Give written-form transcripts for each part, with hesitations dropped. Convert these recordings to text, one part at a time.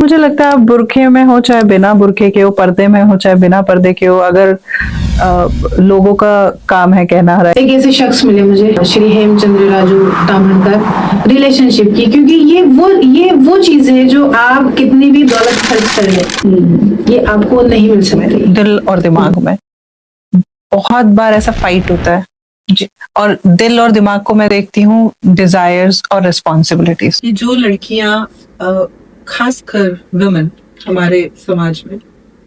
मुझे लगता है आप बुरखे में हो चाहे बिना बुरखे के हो, पर्दे में हो चाहे बिना पर्दे के हो, अगर लोगों का काम है कहना एक ऐसे शख्स मिले मुझे, श्री हेमचंद्र राजू ताम्हणकर, रिलेशनशिप की, क्योंकि ये वो चीज है जो आप कितनी भी दौलत खर्च कर लें, ये आपको नहीं मिल सकती। दिल और दिमाग में बहुत बार ऐसा फाइट होता है जी, और दिल और दिमाग को मैं देखती हूँ डिजायर्स और रिस्पॉन्सिबिलिटीज। जो लड़कियां खासकर वुमेन हमारे समाज में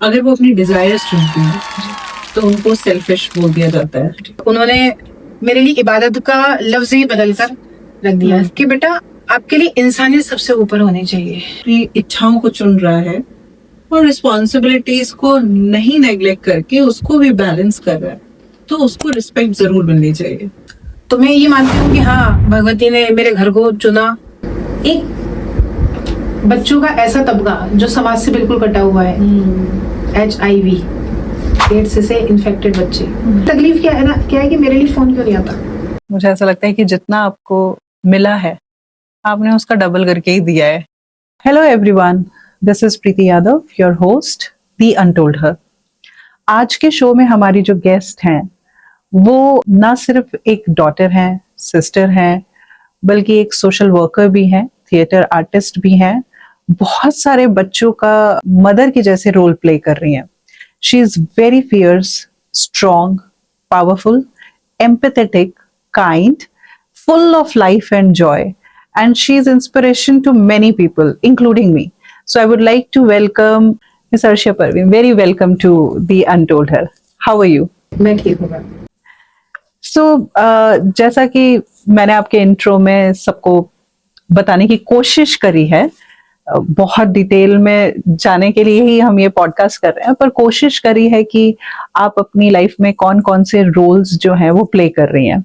अगर वो अपनी डिजायर्स चुनती हैं तो उनको सेल्फिश बोल दिया जाता है। उन्होंने मेरे लिए इबादत का लफ्ज ही बदल कर रख दिया कि बेटा आपके लिए इंसानियत सबसे ऊपर होनी चाहिए। अपनी इच्छाओं को चुन रहा है और रिस्पॉन्सिबिलिटीज को नहीं नेग्लेक्ट करके उसको भी बैलेंस कर रहा है, तो उसको रिस्पेक्ट जरूर मिलनी चाहिए। तो मैं ये मानती हूँ कि हाँ, भगवती ने मेरे घर को चुना। एक बच्चों का ऐसा तबका जो समाज से बिल्कुल कटा हुआ है, HIV एड्स से इन्फेक्टेड बच्चे। तकलीफ क्या है ना, क्या है कि मेरे लिए फोन क्यों नहीं आता। मुझे ऐसा लगता है कि जितना आपको मिला है आपने उसका डबल करके ही दिया है। Hello everyone, this is Preeti Yadav, your host the untold her. आज के शो में हमारी जो गेस्ट हैं वो ना सिर्फ एक डॉटर हैं, सिस्टर हैं, बल्कि एक सोशल वर्कर भी हैं, थिएटर आर्टिस्ट भी हैं, बहुत सारे बच्चों का मदर के जैसे रोल प्ले कर रही हैं। She is very fierce, strong, powerful, empathetic, kind, full of life and joy, and she is inspiration to many people, including me. So I would like to welcome Ms. Arshia Parveen. Very welcome to The Untold Her. How are you? मैं ठीक हूँ ma'am. So जैसा कि मैंने आपके intro में सबको बताने की कोशिश करी है, बहुत डिटेल में जाने के लिए ही हम ये पॉडकास्ट कर रहे हैं, पर कोशिश करी है कि आप अपनी लाइफ में कौन कौन से रोल्स जो हैं वो प्ले कर रही हैं,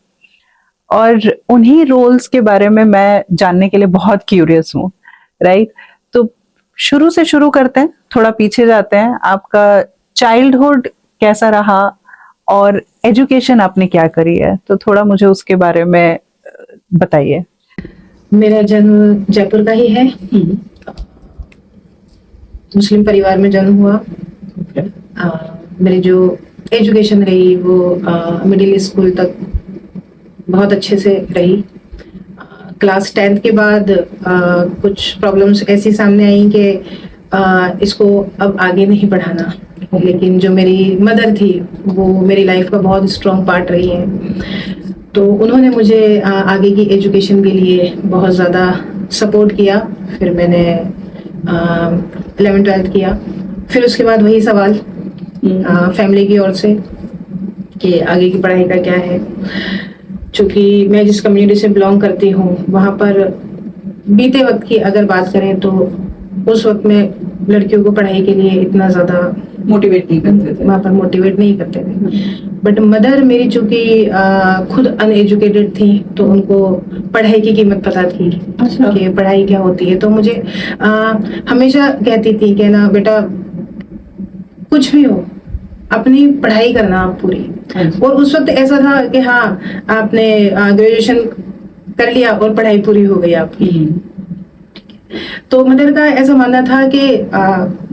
और उन्हीं रोल्स के बारे में मैं जानने के लिए बहुत क्यूरियस हूँ, राइट? तो शुरू से शुरू करते हैं, थोड़ा पीछे जाते हैं। आपका चाइल्डहुड कैसा रहा और एजुकेशन आपने क्या करी है, तो थोड़ा मुझे उसके बारे में बताइए। मेरा जन्म जयपुर का ही है। मुस्लिम परिवार में जन्म हुआ। मेरी जो एजुकेशन रही वो मिडिल स्कूल तक बहुत अच्छे से रही। क्लास 10th के बाद कुछ प्रॉब्लम्स ऐसी सामने आई कि इसको अब आगे नहीं बढ़ाना, लेकिन जो मेरी मदर थी वो मेरी लाइफ का बहुत स्ट्रॉन्ग पार्ट रही है, तो उन्होंने मुझे आगे की एजुकेशन के लिए बहुत ज़्यादा सपोर्ट किया। फिर मैंने 11th-12th किया। फिर उसके बाद वही सवाल फैमिली की ओर से कि आगे की पढ़ाई का क्या है। चूँकि मैं जिस कम्युनिटी से बिलोंग करती हूँ वहाँ पर बीते वक्त की अगर बात करें तो उस वक्त में लड़कियों को पढ़ाई के लिए इतना ज़्यादा मोटिवेट नहीं करते थे, वहाँ पर मोटिवेट नहीं करते थे। बट मदर मेरी चूँकि खुद अनएजुकेटेड थी तो उनको पढ़ाई की कीमत पता थी। अच्छा। कि पढ़ाई क्या होती है। तो मुझे हमेशा कहती थी कि ना बेटा कुछ भी हो अपनी पढ़ाई करना आप पूरी। और उस वक्त ऐसा था कि हाँ आपने ग्रेजुएशन कर लिया और पढ़ाई पूरी हो गई आपकी। तो मदर का ऐसा मानना था कि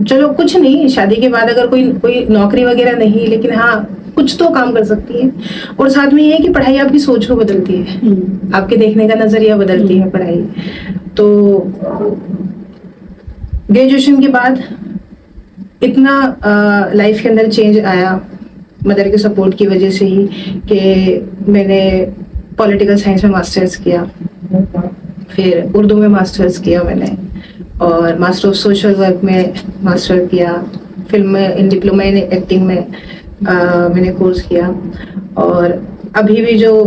चलो कुछ नहीं, शादी के बाद अगर कोई नौकरी वगैरह नहीं, लेकिन हाँ कुछ तो काम कर सकती है। और साथ में ये है कि पढ़ाई आपकी सोच को बदलती है, आपके देखने का नजरिया बदलती है पढ़ाई। तो ग्रेजुएशन के बाद इतना लाइफ के अंदर चेंज आया मदर के सपोर्ट की वजह से ही कि मैंने पॉलिटिकल साइंस में मास्टर्स किया, फिर उर्दू में मास्टर्स किया मैंने, और मास्टर ऑफ सोशल वर्क में मास्टर किया। फिल्म में डिप्लोमा इन एक्टिंग में मैंने कोर्स किया। और अभी भी जो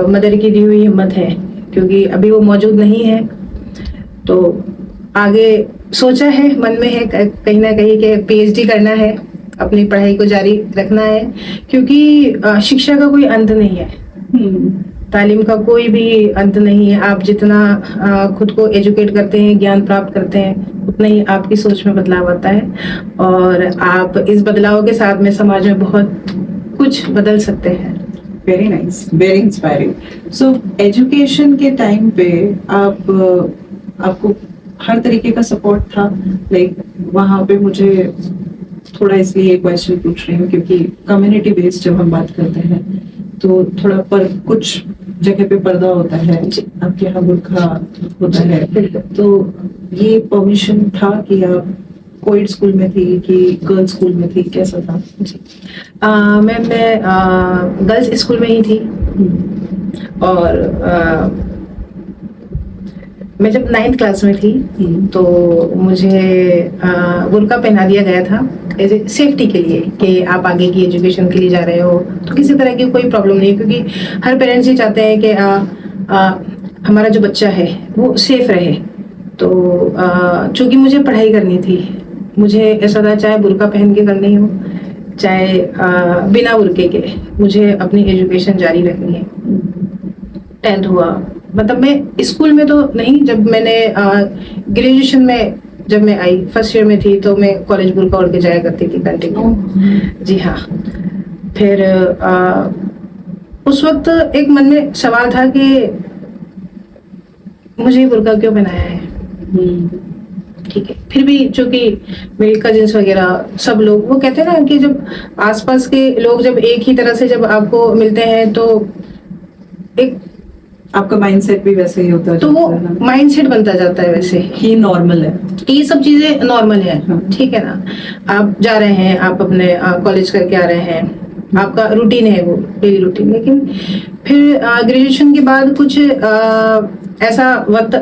मदर की दी हुई हिम्मत है, क्योंकि अभी वो मौजूद नहीं है, तो आगे सोचा है, मन में है कहीं ना कहीं कि PhD करना है, अपनी पढ़ाई को जारी रखना है, क्योंकि शिक्षा का कोई अंत नहीं है, तालीम का कोई भी अंत नहीं है। आप जितना खुद को एजुकेट करते हैं, ज्ञान प्राप्त करते हैं, उतना ही आपकी सोच में बदलाव आता है, और आप इस बदलाव के साथ में समाज में बहुत कुछ बदल सकते हैं। Very nice, very inspiring. So education के टाइम पे आपको हर तरीके का सपोर्ट था। लाइक वहाँ पे मुझे थोड़ा इसलिए एक क्वेश्चन पूछ रही हूँ क्योंकि कम्युनिटी बेस्ड जब हम बात करते हैं तो थोड़ा पर कुछ जगह पे पर्दा होता है, आपके यहाँ बुर्का होता है, तो ये परमिशन था कि आप कोएड स्कूल में थी कि गर्ल्स स्कूल में थी, कैसा था? मैं गर्ल्स स्कूल में ही थी। और मैं जब 9th क्लास में थी तो मुझे बुर्का पहना दिया गया था एज ए सेफ्टी के लिए कि आप आगे की एजुकेशन के लिए जा रहे हो तो किसी तरह की कोई प्रॉब्लम नहीं, क्योंकि हर पेरेंट्स ये चाहते हैं कि हमारा जो बच्चा है वो सेफ रहे। तो चूँकि मुझे पढ़ाई करनी थी, मुझे ऐसा था चाहे बुर्का पहन के करनी हो चाहे बिना बुर्के के, मुझे अपनी एजुकेशन जारी रखनी है। 10th हुआ, मतलब मैं स्कूल में तो नहीं, जब मैंने ग्रेजुएशन में जब मैं आई फर्स्ट ईयर में थी तो मैं कॉलेज बुर्का ओढ़ के जाया करती थी कंटिन्यू। जी हाँ। फिर उस वक्त एक मन में सवाल था कि मुझे बुर्का क्यों पहनाया है। ठीक है, फिर भी चूंकि मेरे कजिन्स वगैरह सब लोग वो कहते हैं ना कि जब आसपास के लोग जब एक ही तरह से जब आपको मिलते हैं तो एक आपका माइंडसेट भी वैसे ही होता है, तो वो माइंडसेट बनता जाता है वैसे ही नॉर्मल है, ये सब चीजें नॉर्मल है। हाँ। ठीक है ना, आप जा रहे हैं, आप अपने कॉलेज करके आ रहे हैं, आपका रूटीन है वो डेली रूटीन। लेकिन फिर ग्रेजुएशन के बाद कुछ ऐसा वक्त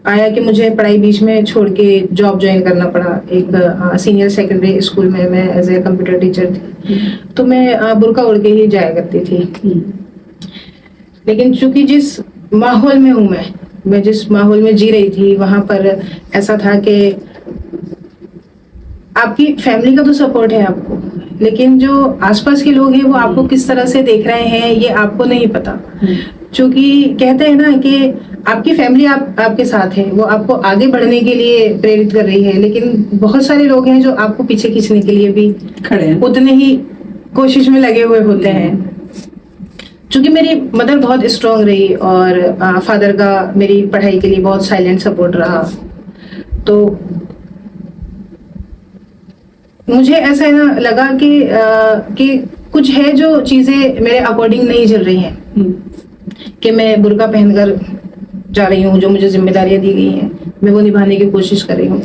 आया कि मुझे पढ़ाई बीच में छोड़ के जॉब ज्वाइन करना पड़ा। एक सीनियर सेकेंडरी स्कूल में मैं एज ए कंप्यूटर टीचर थी, तो मैं बुर्का ओढ़ के ही जाया करती थी। लेकिन चूंकि जिस माहौल में हूँ मैं जिस माहौल में जी रही थी वहां पर ऐसा था कि आपकी फैमिली का तो सपोर्ट है आपको, लेकिन जो आसपास के लोग हैं वो आपको किस तरह से देख रहे हैं ये आपको नहीं पता। क्योंकि कहते हैं ना कि आपकी फैमिली आपके साथ है, वो आपको आगे बढ़ने के लिए प्रेरित कर रही है, लेकिन बहुत सारे लोग हैं जो आपको पीछे खींचने के लिए भी खड़े हैं, उतने ही कोशिश में लगे हुए होते हैं। चूंकि मेरी मदर बहुत स्ट्रांग रही और फादर का मेरी पढ़ाई के लिए बहुत साइलेंट सपोर्ट रहा, तो मुझे ऐसा है ना लगा कि कुछ है जो चीजें मेरे अकॉर्डिंग नहीं चल रही हैं, कि मैं बुर्का पहनकर जा रही हूँ, जो मुझे जिम्मेदारियां दी गई हैं मैं वो निभाने की कोशिश कर रही हूँ।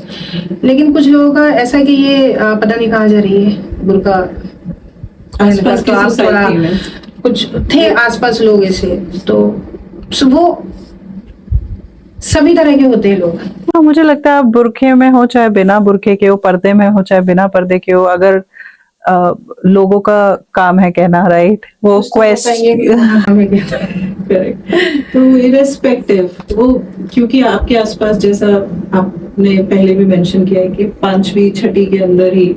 लेकिन कुछ लोगों का ऐसा कि ये पता नहीं कहाँ जा रही है बुर्का। आसपास की सोसाइटी में कुछ थे आसपास लोग ऐसे, तो वो सभी तरह के होते हैं लोग। हाँ, मुझे लगता है आप बुरखे में हो चाहे बिना बुरखे के हो, पर्दे में हो चाहे बिना पर्दे के हो, अगर लोगों का काम है कहना, राइट, वो करेक्ट। तो इरेस्पेक्टिव वो, क्योंकि आपके आसपास जैसा आपने पहले भी मेंशन किया है कि 5वीं 6ठी के अंदर ही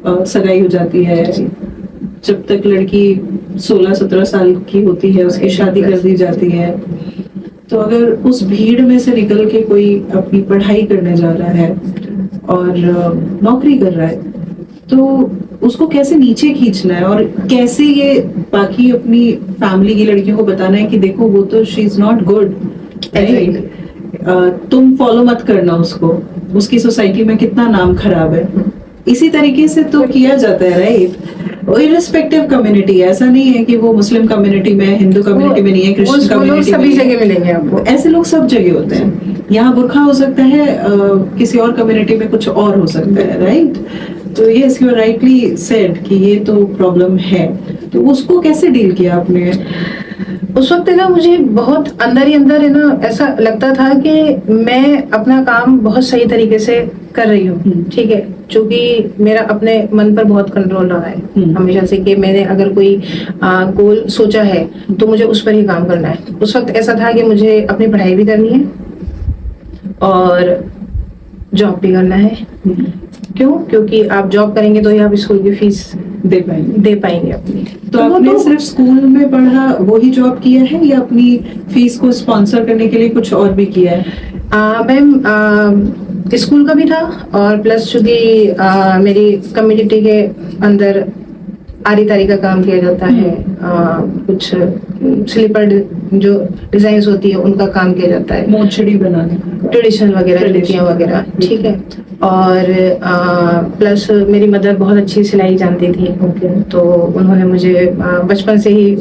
सगाई हो जाती है, जब तक लड़की 16-17 साल की होती है उसकी शादी कर दी जाती है। तो अगर उस भीड़ में से निकल के कोई अपनी पढ़ाई करने जा रहा है और नौकरी कर रहा है तो उसको कैसे नीचे खींचना है और कैसे ये बाकी अपनी फैमिली की लड़कियों को बताना है कि देखो वो तो she is not good, right, तुम फॉलो मत करना उसको, उसकी सोसाइटी में कितना नाम खराब है। इसी तरीके से तो किया जाता है, राइट। इररिस्पेक्टिव कम्युनिटी, ऐसा नहीं है कि वो मुस्लिम कम्युनिटी में, हिंदू कम्युनिटी में नहीं है, क्रिश्चियन कम्युनिटी में, सभी जगह मिलेंगे आपको। ऐसे लोग सब जगह होते हैं। यहाँ बुर्का हो सकता है, किसी और कम्युनिटी में कुछ और हो सकता है, राइट। तो ये यू राइटली सेड कि ये तो प्रॉब्लम है, तो उसको कैसे डील किया आपने? उस वक्त ना मुझे बहुत अंदर ही अंदर है ना ऐसा लगता था कि मैं अपना काम बहुत सही तरीके से कर रही हूँ, ठीक है, क्योंकि मेरा अपने मन पर बहुत कंट्रोल रहा है हमेशा से कि मैंने अगर कोई गोल सोचा है तो मुझे उस पर ही काम करना है। उस वक्त ऐसा था कि मुझे अपनी पढ़ाई भी करनी है और जॉब भी करना है। क्यों? क्योंकि आप जॉब करेंगे तो ही आप स्कूल की फीस दे पाएंगे अपनी। तो आपने सिर्फ स्कूल में पढ़ा वही जॉब किया है या अपनी फीस को स्पॉन्सर करने के लिए कुछ और भी किया है? मैम स्कूल का भी था और प्लस चूंकि मेरी कम्युनिटी के अंदर आरी तारी का काम किया जाता है, कुछ स्लीपर जो डिजाइन होती है उनका काम किया जाता है, मोचड़ी बनाने का। ट्रेडिशनल वगैरह, कृतियाँ वगैरह, ठीक है। और प्लस मेरी मदर बहुत अच्छी सिलाई जानती थी, तो उन्होंने मुझे बचपन से ही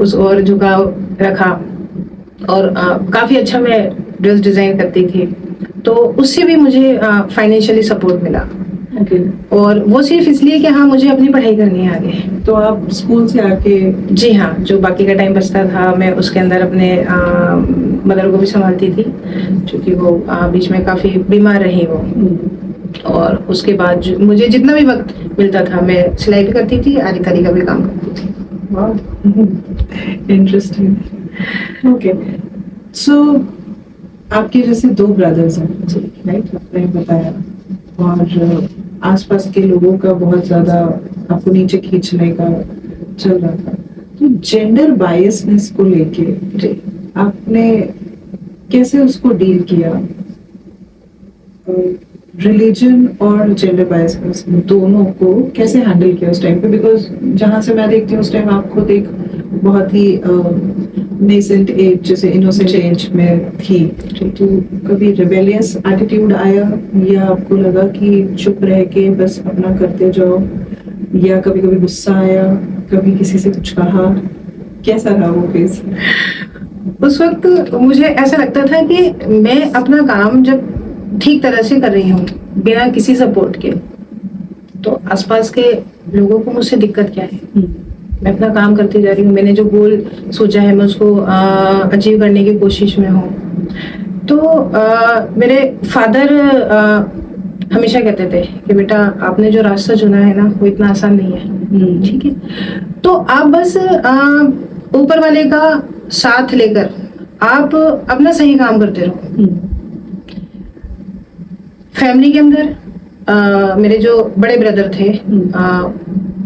उस और झुकाव रखा, और काफ़ी अच्छा मैं ड्रेस डिज़ाइन करती थी, तो उससे भी मुझे फाइनेंशियली सपोर्ट मिला। ओके। और वो सिर्फ इसलिए कि हाँ मुझे अपनी पढ़ाई करनी है आगे। तो आप स्कूल से आके? जी हाँ, जो बाकी का टाइम बचता था मैं उसके अंदर अपने मदर को भी संभालती थी, क्योंकि वो बीच में काफ़ी बीमार रही वो। और उसके बाद मुझे जितना भी वक्त मिलता था मैं सिलाई भी करती थी, आरी तारी का भी काम करती थी। इंटरेस्टिंग। ओके, सो आपके जैसे 2 ब्रदर्स हैं, राइट? आपने बताया, और आसपास के लोगों का बहुत ज्यादा आपको नीचे खींचने का चल रहा था, तो जेंडर बायसनेस को लेके जी, आपने कैसे उसको डील किया? रिलीजन और जेंडर बायसनेस दोनों को कैसे हैंडल किया उस टाइम पे? बिकॉज जहां से मैं देखती हूँ उस टाइम आप खुद एक बहुत ही नेसेंट एज, जैसे इनोसेंट एज में थी, तो कभी रिबेलियस एटीट्यूड आया, या आपको लगा कि चुप रह के बस अपना करते जाओ, या कभी कभी गुस्सा आया, कभी किसी से कुछ कहा? कैसा रहा वो फेज? उस वक्त मुझे ऐसा लगता था कि मैं अपना काम जब ठीक तरह से कर रही हूँ बिना किसी सपोर्ट के, तो आसपास के लोगों को मुझसे दिक्कत क्या है? मैं अपना काम करती जा रही हूँ, मैंने जो गोल सोचा है मैं उसको अचीव करने की कोशिश में हूँ। तो मेरे फादर हमेशा कहते थे कि बेटा आपने जो रास्ता चुना है ना वो इतना आसान नहीं है, ठीक है, तो आप बस ऊपर वाले का साथ लेकर आप अपना सही काम करते रहो। फैमिली के अंदर मेरे जो बड़े ब्रदर थे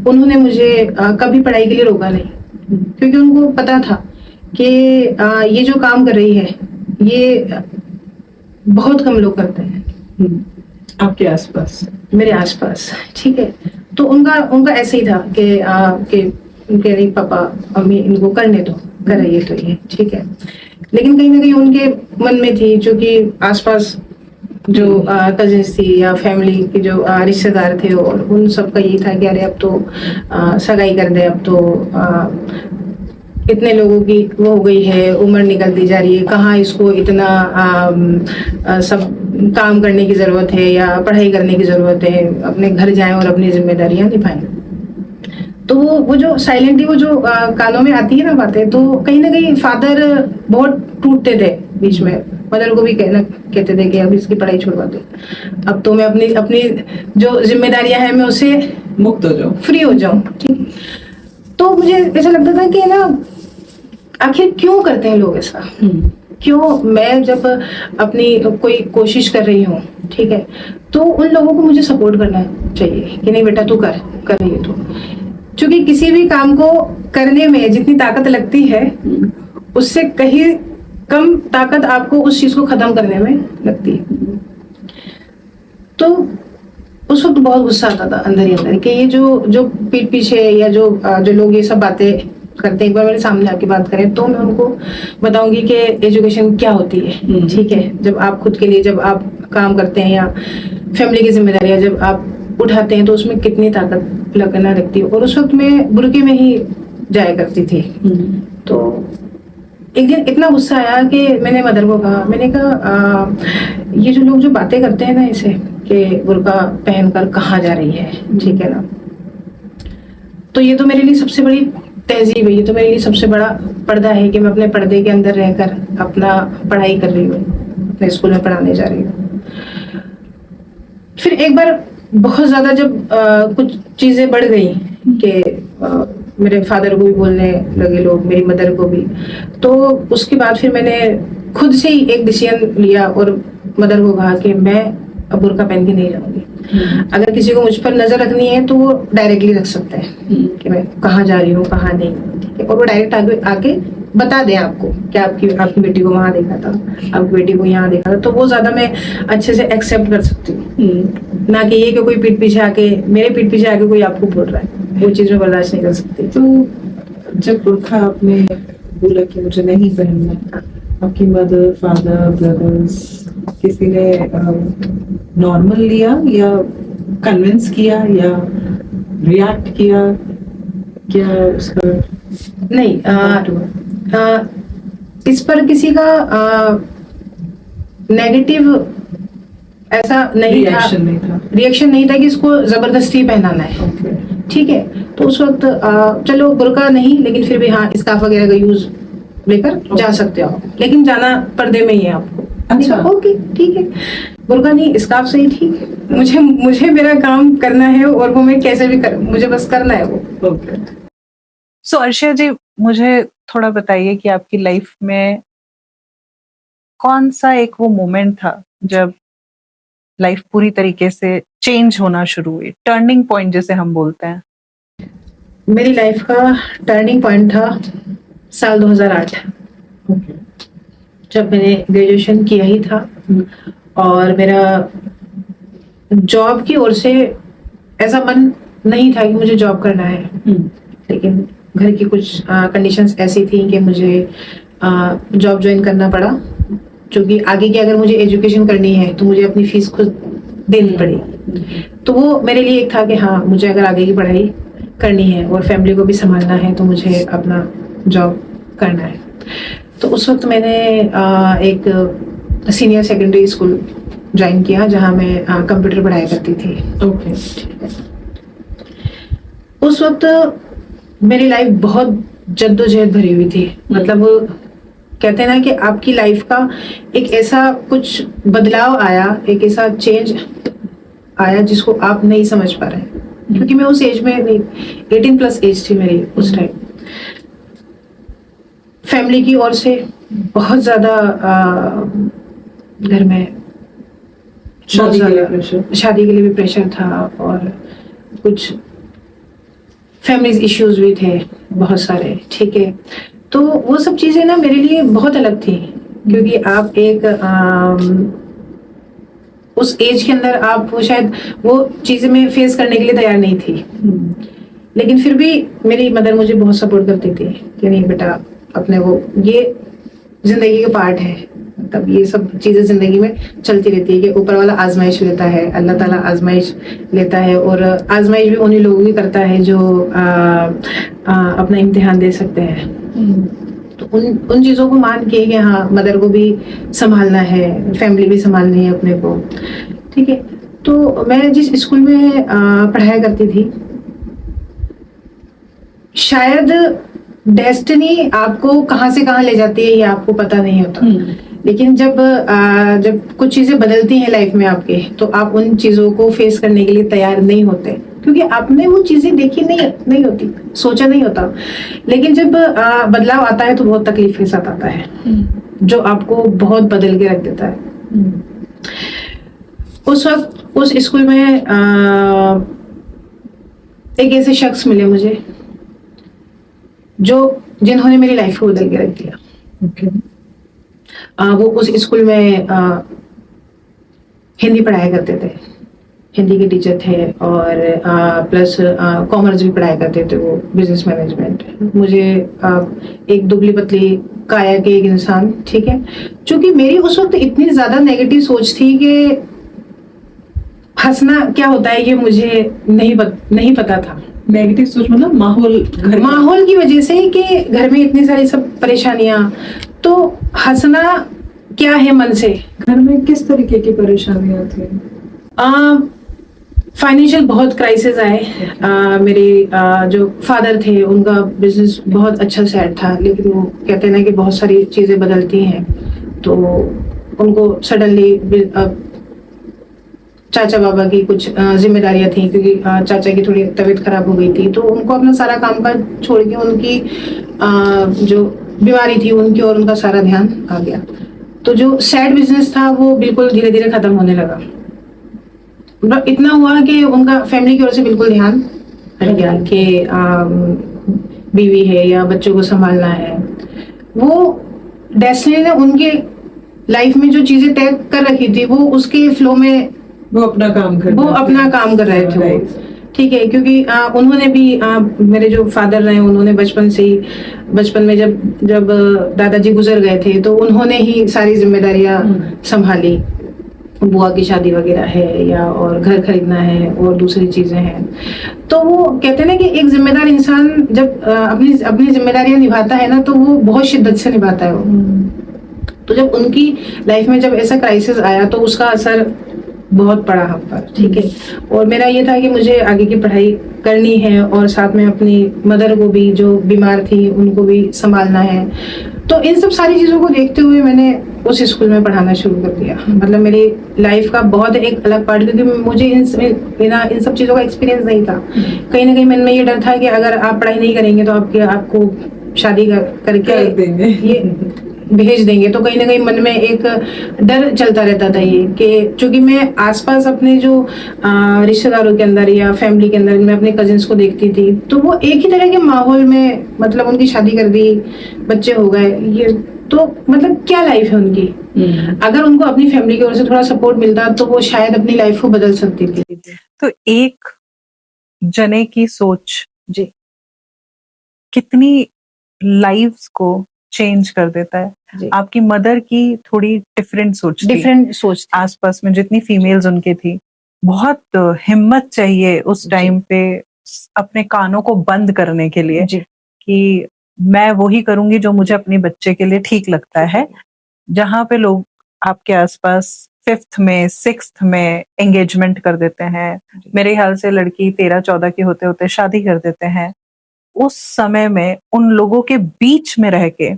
उन्होंने मुझे कभी पढ़ाई के लिए रोका नहीं, क्योंकि उनको पता था कि ये जो काम कर रही है ये बहुत कम लोग करते हैं आपके आसपास, मेरे आसपास, ठीक है। तो उनका ऐसे ही था कि उनके नहीं पापा मम्मी इनको करने दो, कर रही है तो ये ठीक है, लेकिन कहीं ना कहीं उनके मन में थी, चूंकि आसपास जो कजिन्स थी या फैमिली के जो रिश्तेदार थे और उन सब का यही था कि अरे अब तो सगाई कर दे, अब तो इतने लोगों की वो हो गई है, उम्र निकलती जा रही है, कहाँ इसको इतना सब काम करने की जरूरत है या पढ़ाई करने की जरूरत है, अपने घर जाएं और अपनी जिम्मेदारियां निभाएं। तो वो जो साइलेंटली वो जो कानों में आती है ना बातें, तो कहीं ना कहीं फादर बहुत टूटते थे बीच में, मदर को भी कहते थे कि अब इसकी पढ़ाई छुड़वा दे, अब तो मैं अपनी जो जिम्मेदारियां हैं मैं उससे मुक्त हो जाऊं, फ्री हो जाऊं, ठीक। तो मुझे ऐसा लगता था कि ना आखिर क्यों करते हैं लोग ऐसा, क्यों? मैं जब अपनी कोई कोशिश कर रही हूँ, ठीक है, तो उन लोगों को मुझे सपोर्ट करना चाहिए कि नहीं बेटा तू कर रही है तो, क्योंकि किसी भी काम को करने में जितनी ताकत लगती है उससे कहीं कम ताकत आपको उस चीज को खत्म करने में लगती है। तो उस वक्त बहुत गुस्सा आता था अंदर ही अंदर कि ये जो पीठ पीछे या जो लोग ये सब बातें करते हैं, एक बार मेरे सामने आके बात करें तो मैं उनको बताऊंगी कि एजुकेशन क्या होती है, ठीक है। जब आप खुद के लिए जब आप काम करते हैं या फैमिली की जिम्मेदारियां जब आप उठाते हैं तो उसमें कितनी ताकत लगना लगती है। और उस वक्त मैं बुरके में ही जाया करती थी। तो एक दिन इतना गुस्सा आया कि मैंने मदर को कहा, मैंने कहा ये जो लोग जो बातें करते हैं ना इसे कि बुर्का पहनकर कहाँ जा रही है, ठीक है ना, तो ये तो मेरे लिए सबसे बड़ी तहजीब है, ये तो मेरे लिए सबसे बड़ा पर्दा है कि मैं अपने पर्दे के अंदर रहकर अपना पढ़ाई कर रही हूँ, अपने स्कूल में पढ़ाने जा रही हूँ। फिर एक बार बहुत ज्यादा जब कुछ चीजें बढ़ गई कि मेरे फादर को भी बोलने लगे लोग, मेरी मदर को भी, तो उसके बाद फिर मैंने खुद से ही एक डिसीजन लिया और मदर को कहा कि मैं अब बुर्का पहन के नहीं जाऊंगी। अगर किसी को मुझ पर नजर रखनी है तो वो डायरेक्टली रख सकता है कि मैं कहाँ जा रही हूँ कहाँ नहीं, ठीक के, और वो डायरेक्ट आगे आके बता दें आपको कि आपकी बेटी को वहां देखा था, आपकी बेटी को यहाँ देखा था, तो वो ज्यादा मैं अच्छे से एक्सेप्ट कर सकती हूँ। ना कि ये कि कोई पीठ पीछे आके, मेरे पीठ पीछे आके कोई आपको बोल रहा है, वो चीज मैं बर्दाश्त नहीं कर सकती। तो जब बुर्का आपने बोला कि मुझे नहीं पहनना, आपकी मदर, फादर, ब्रदर्स किसी ने नॉर्मल लिया या कन्विंस किया या रिएक्ट किया, क्या उसका नहीं, इस पर किसी का नेगेटिव ऐसा नहीं था, रिएक्शन नहीं था कि इसको जबरदस्ती पहनाना है। ठीक है, तो उस वक्त चलो बुर्का नहीं, लेकिन फिर भी हाँ स्कार्फ वगैरह का यूज लेकर जा सकते हो, लेकिन जाना पर्दे में ही है आपको। अच्छा, ओके ठीक है, बुर्का नहीं स्कार्फ से ही ठीक है, मुझे मेरा काम करना है और वो मैं कैसे भी मुझे बस करना है वो। सो अर्शिया जी, मुझे थोड़ा बताइए कि आपकी लाइफ में कौन सा एक वो मोमेंट था जब लाइफ पूरी तरीके से चेंज होना शुरू हुई, टर्निंग पॉइंट जिसे हम बोलते हैं? मेरी लाइफ का टर्निंग पॉइंट था साल 2008। जब मैंने ग्रेजुएशन किया ही था और मेरा जॉब की ओर से ऐसा मन नहीं था कि मुझे जॉब करना है, लेकिन घर की कुछ कंडीशंस ऐसी थी कि मुझे जॉब ज्वाइन करना पड़ा, क्योंकि आगे की अगर मुझे एजुकेशन करनी है तो मुझे अपनी फीस खुद देनी पड़ेगी। तो वो मेरे लिए एक था कि हाँ मुझे अगर आगे की पढ़ाई करनी है और फैमिली को भी संभालना है तो मुझे अपना जॉब करना है। तो उस वक्त मैंने एक सीनियर सेकेंडरी स्कूल ज्वाइन किया जहाँ मैं कंप्यूटर पढ़ाया करती थी। ओके। उस वक्त मेरी लाइफ बहुत जद्दोजहद भरी हुई थी। मतलब कहते हैं ना कि आपकी लाइफ का एक ऐसा कुछ बदलाव आया, एक ऐसा चेंज आया जिसको आप नहीं समझ पा रहे हैं, क्योंकि मैं उस एज में 18+ एज थी मेरी उस टाइम। फैमिली की ओर से बहुत ज्यादा घर में शादी के लिए भी प्रेशर था और कुछ फैमिली इश्यूज भी थे बहुत सारे। ठीक है, तो वो सब चीजें ना मेरे लिए बहुत अलग थी, क्योंकि आप एक उस एज के अंदर आप शायद वो चीजें मैं फेस करने के लिए तैयार नहीं थी। लेकिन फिर भी मेरी मदर मुझे बहुत सपोर्ट करती थी कि नहीं बेटा, अपने वो ये जिंदगी का पार्ट है, तब ये सब चीजें जिंदगी में चलती रहती है कि ऊपर वाला आजमाइश लेता है, अल्लाह ताला आजमाइश लेता है, और आजमाइश भी उन्हीं लोगों की करता है जो अपना इम्तिहान दे सकते हैं। तो उन चीजों को मान के कि हाँ मदर को भी संभालना है, फैमिली भी संभालनी है अपने को। ठीक है, तो मैं जिस स्कूल में पढ़ाया करती थी, शायद डेस्टिनी आपको कहाँ से कहाँ ले जाती है ये आपको पता नहीं होता। लेकिन जब कुछ चीजें बदलती हैं लाइफ में आपके, तो आप उन चीजों को फेस करने के लिए तैयार नहीं होते, क्योंकि आपने वो चीजें देखी नहीं होती, सोचा नहीं होता। लेकिन जब बदलाव आता है तो बहुत तकलीफ के साथ आता है, जो आपको बहुत बदल के रख देता है। उस वक्त उस स्कूल में एक ऐसे शख्स मिले मुझे जिन्होंने मेरी लाइफ को बदल के रख दिया। वो उस स्कूल में हिंदी पढ़ाया करते थे, हिंदी के टीचर थे, और प्लस कॉमर्स भी पढ़ाया करते थे, वो बिजनेस मैनेजमेंट। मुझे एक दुबली पतली काया के एक इंसान, ठीक है, क्योंकि मेरी उस वक्त इतनी ज्यादा नेगेटिव सोच थी कि हंसना क्या होता है ये मुझे नहीं पता था। नेगेटिव सोच मतलब माहौल की वजह से कि घर में इतनी सारी सब परेशानियां, तो हंसना क्या है मन से। घर में किस तरीके की परेशानियां थी? फाइनेंशियल बहुत क्राइसिस आए। मेरे जो फादर थे उनका बिजनेस बहुत अच्छा सेट था, लेकिन वो कहते हैं ना कि बहुत सारी चीजें बदलती हैं, तो उनको सडनली चाचा बाबा की कुछ जिम्मेदारियां थी, क्योंकि चाचा की थोड़ी तबीयत खराब हो गई थी, तो उनको अपना सारा काम काज छोड़ के उनकी जो बीमारी थी उनकी और उनका सारा ध्यान आ गया। तो जो सैड बिजनेस था वो बिल्कुल धीरे धीरे खत्म होने लगा। इतना हुआ कि उनका फैमिली की ओर से बिल्कुल ध्यान हट गया कि बीवी है या बच्चों को संभालना है, वो डेस्टिनी ने उनके लाइफ में जो चीजें तय कर रखी थी वो उसके फ्लो में वो अपना काम कर रहे थे वो, ठीक है। क्योंकि उन्होंने भी मेरे जो फादर रहे उन्होंने बचपन में जब दादाजी गुजर गए थे तो उन्होंने ही सारी जिम्मेदारियां संभाली, बुआ की शादी वगैरह है या और घर खरीदना है और दूसरी चीजें हैं। तो वो कहते हैं ना कि एक जिम्मेदार इंसान जब अपनी जिम्मेदारियां निभाता है ना तो वो बहुत शिद्दत से निभाता है वो। तो जब उनकी लाइफ में जब ऐसा क्राइसिस आया तो उसका असर बहुत पड़ा हम पर, ठीक है। और मेरा ये था कि मुझे आगे की पढ़ाई करनी है और साथ में अपनी मदर को भी जो बीमार थी उनको भी संभालना है। तो इन सब सारी चीजों को देखते हुए मैंने उस स्कूल में पढ़ाना शुरू कर दिया। मतलब मेरी लाइफ का बहुत एक अलग पार्ट, क्योंकि मुझे इन सब चीजों का एक्सपीरियंस नहीं था। कहीं ना कहीं मन में ये डर था कि अगर आप पढ़ाई नहीं करेंगे तो आपको शादी करके देंगे, ये भेज देंगे। तो कहीं ना कहीं मन में एक डर चलता रहता था ये कि चूंकि मैं आसपास अपने जो रिश्तेदारों के अंदर या फैमिली के अंदर मैं अपने कजिन्स को देखती थी तो वो एक ही तरह के माहौल में, मतलब उनकी शादी कर दी, बच्चे हो गए, ये तो मतलब क्या लाइफ है उनकी। अगर उनको अपनी फैमिली की ओर से थोड़ा सपोर्ट मिलता तो वो शायद अपनी लाइफ को बदल सकती थी। तो एक जने की सोच जी कितनी लाइव्स को चेंज कर देता है। जी। आपकी मदर की थोड़ी डिफरेंट सोच थी। आसपास में जितनी फीमेल्स उनकी थी, बहुत हिम्मत चाहिए उस टाइम पे अपने कानों को बंद करने के लिए जी। कि मैं वही करूंगी जो मुझे अपने बच्चे के लिए ठीक लगता है। जहां पे लोग आपके आसपास 5th में 6th में एंगेजमेंट कर देते हैं, मेरे ख्याल से लड़की 13-14 की होते होते शादी कर देते हैं। उस समय में उन लोगों के बीच में रह के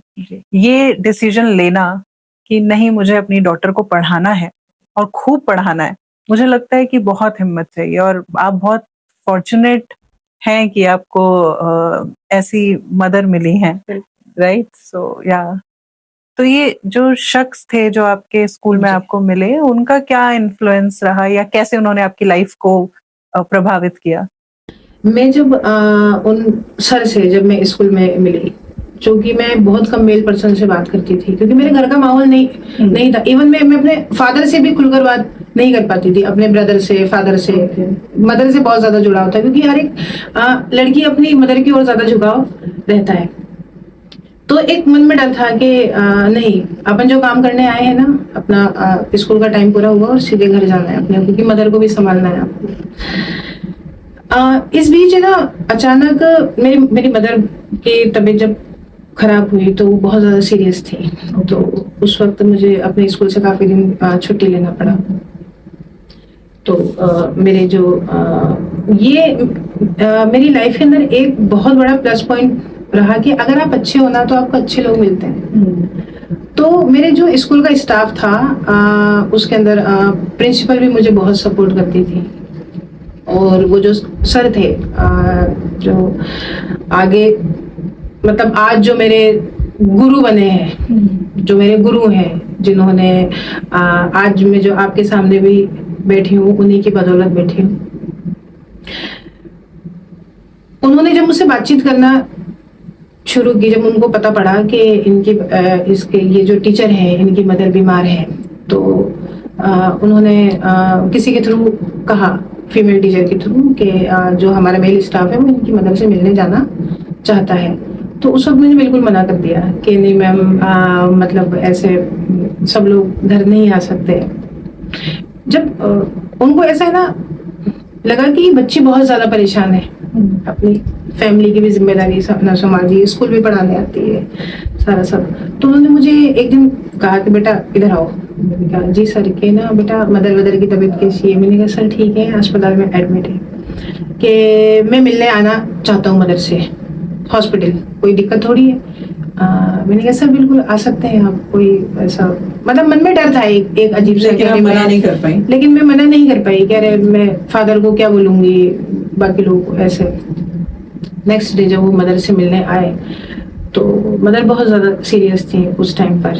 ये डिसीजन लेना कि नहीं, मुझे अपनी डॉटर को पढ़ाना है और खूब पढ़ाना है, मुझे लगता है कि बहुत हिम्मत चाहिए। और आप बहुत फॉर्चुनेट हैं कि आपको ऐसी मदर मिली हैं, राइट? सो या तो ये जो शख्स थे जो आपके स्कूल में आपको मिले, उनका क्या इन्फ्लुएंस रहा या कैसे उन्होंने आपकी लाइफ को प्रभावित किया? मैं जब उन सर से जब मैं स्कूल में मिली, क्योंकि मैं बहुत कम मेल पर्सन से बात करती थी क्योंकि मेरे घर का माहौल नहीं था। इवन मैं अपने फादर से भी खुलकर बात नहीं कर पाती थी, अपने ब्रदर से, फादर से। मदर से बहुत ज्यादा जुड़ाव था क्योंकि हर एक लड़की अपनी मदर की ओर ज्यादा झुकाव रहता है। तो एक मन में डर था कि नहीं, अपन जो काम करने आए हैं ना, अपना स्कूल का टाइम पूरा हुआ और सीधे घर जाना है अपने, क्योंकि मदर को भी संभालना है आपको। इस बीच है ना, अचानक मेरी मदर की तबीयत जब खराब हुई तो वो बहुत ज्यादा सीरियस थी। तो उस वक्त मुझे अपने स्कूल से काफी दिन छुट्टी लेना पड़ा। तो मेरे जो ये मेरी लाइफ के अंदर एक बहुत बड़ा प्लस पॉइंट रहा कि अगर आप अच्छे हो ना तो आपको अच्छे लोग मिलते हैं। तो मेरे जो स्कूल का स्टाफ था उसके अंदर प्रिंसिपल भी मुझे बहुत सपोर्ट करती थी। और वो जो सर थे जो आगे, मतलब आज जो मेरे गुरु बने हैं, जो मेरे गुरु हैं, जिन्होंने आज मैं जो आपके सामने भी बैठी हूँ, उन्हीं की बदौलत बैठी हूँ। उन्होंने जब मुझसे बातचीत करना शुरू की, जब उनको पता पड़ा कि इसके ये जो टीचर हैं इनकी मदर बीमार है, तो उन्होंने किसी के थ्रू कहा, फीमेल टीचर के थ्रू, कि जो हमारा मेल स्टाफ है वो इनकी मदर से मिलने जाना चाहता है। तो उस वक्त मैंने बिल्कुल मना कर दिया कि नहीं मैम, मतलब ऐसे सब लोग घर नहीं आ सकते। जब उनको ऐसा है ना लगा कि बच्ची बहुत ज्यादा परेशान है, अपनी फैमिली की भी जिम्मेदारी ना संभाली, स्कूल भी पढ़ाने आती है, सारा सब। तो उन्होंने मुझे एक दिन कहा कि बेटा इधर आओ। मैंने कहा जी सर, के ना बेटा मदर की तबीयत कैसी है? मैंने कहा सर ठीक है, अस्पताल में एडमिट है, कि मैं मिलने आना चाहता हूँ मदर से हॉस्पिटल, कोई दिक्कत थोड़ी है। मैंने कहा सर बिल्कुल आ सकते हैं आप, कोई ऐसा, मतलब मन में डर था एक अजीब सा, लेकिन मना नहीं कर पाई। लेकिन मैं मना नहीं कर पाई, कह रहे मैं फादर को क्या बोलूंगी, बाकी लोग ऐसे। नेक्स्ट डे जब वो मदर से मिलने आए तो मदर बहुत ज्यादा सीरियस थी उस टाइम पर।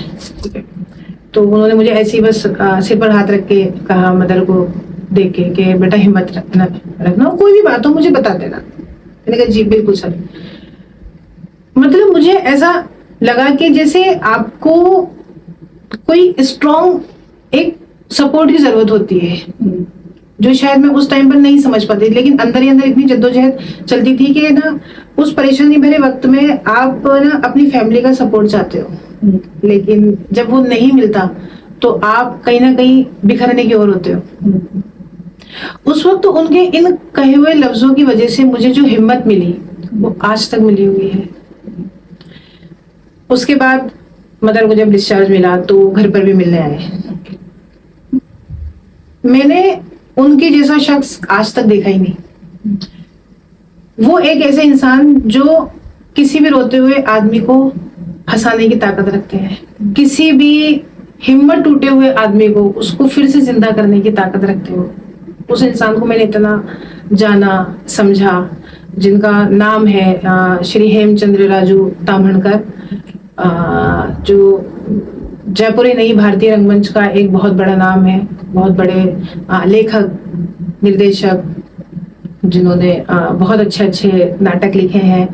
तो उन्होंने मुझे ऐसे ही बस सिर पर हाथ रख के कहा, मदर को देख के, कि बेटा हिम्मत रखना, कोई भी बात हो मुझे बता देना। मैंने कहा जी बिल्कुल सर। मतलब मुझे ऐसा लगा कि जैसे आपको कोई स्ट्रॉन्ग एक सपोर्ट की जरूरत होती है, जो शायद मैं उस टाइम पर नहीं समझ पाती, लेकिन अंदर ही अंदर इतनी जद्दोजहद चलती थी कि ना उस परेशानी भरे वक्त में आप ना अपनी फैमिली का सपोर्ट चाहते हो, लेकिन जब वो नहीं मिलता तो आप कहीं ना कहीं बिखरने की ओर होते हो। उस वक्त उनके इन कहे हुए लफ्जों की वजह से मुझे जो हिम्मत मिली वो आज तक मिली हुई है। उसके बाद मदर को जब डिस्चार्ज मिला तो घर पर भी मिलने आए। मैंने उनके जैसा शख्स आज तक देखा ही नहीं। वो एक ऐसे इंसान जो किसी भी रोते हुए आदमी को हंसाने की ताकत रखते हैं, किसी भी हिम्मत टूटे हुए आदमी को उसको फिर से जिंदा करने की ताकत रखते हो। उस इंसान को मैंने इतना जाना समझा, जिनका नाम है श्री हेमचंद्र राजू ताम्हणकर, जो जयपुर ही नहीं भारतीय रंगमंच का एक बहुत बड़ा नाम है, बहुत बड़े लेखक निर्देशक, जिन्होंने बहुत अच्छे अच्छे नाटक लिखे हैं।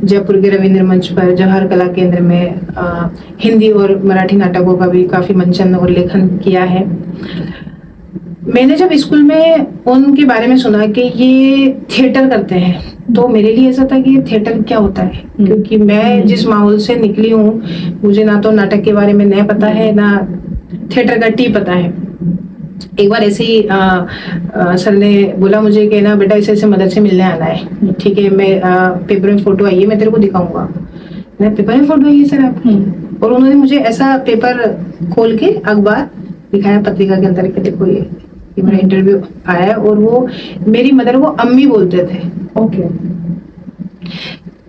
जयपुर के रविंद्र मंच पर, जवाहर कला केंद्र में हिंदी और मराठी नाटकों का भी काफी मंचन और लेखन किया है। मैंने जब स्कूल में उनके बारे में सुना कि ये थिएटर करते हैं, तो मेरे लिए ऐसा था कि ये थिएटर क्या होता है, क्योंकि मैं जिस माहौल से निकली हूँ, मुझे ना तो नाटक के बारे में न पता है, ना थिएटर का टी पता है। एक बार ऐसे ही सर ने बोला मुझे कि ना बेटा ऐसे ऐसे मदर से मिलने आना है, ठीक है, मैं पेपर में फोटो आई है, मैं तेरे को दिखाऊंगा। मैं पेपर में फोटो आई है सर आपकी? और उन्होंने मुझे ऐसा पेपर खोल के अखबार दिखाया पत्रिका के अंदर के देखो ये मेरा इंटरव्यू आया है। और वो मेरी मदर को अम्मी बोलते थे। ओके।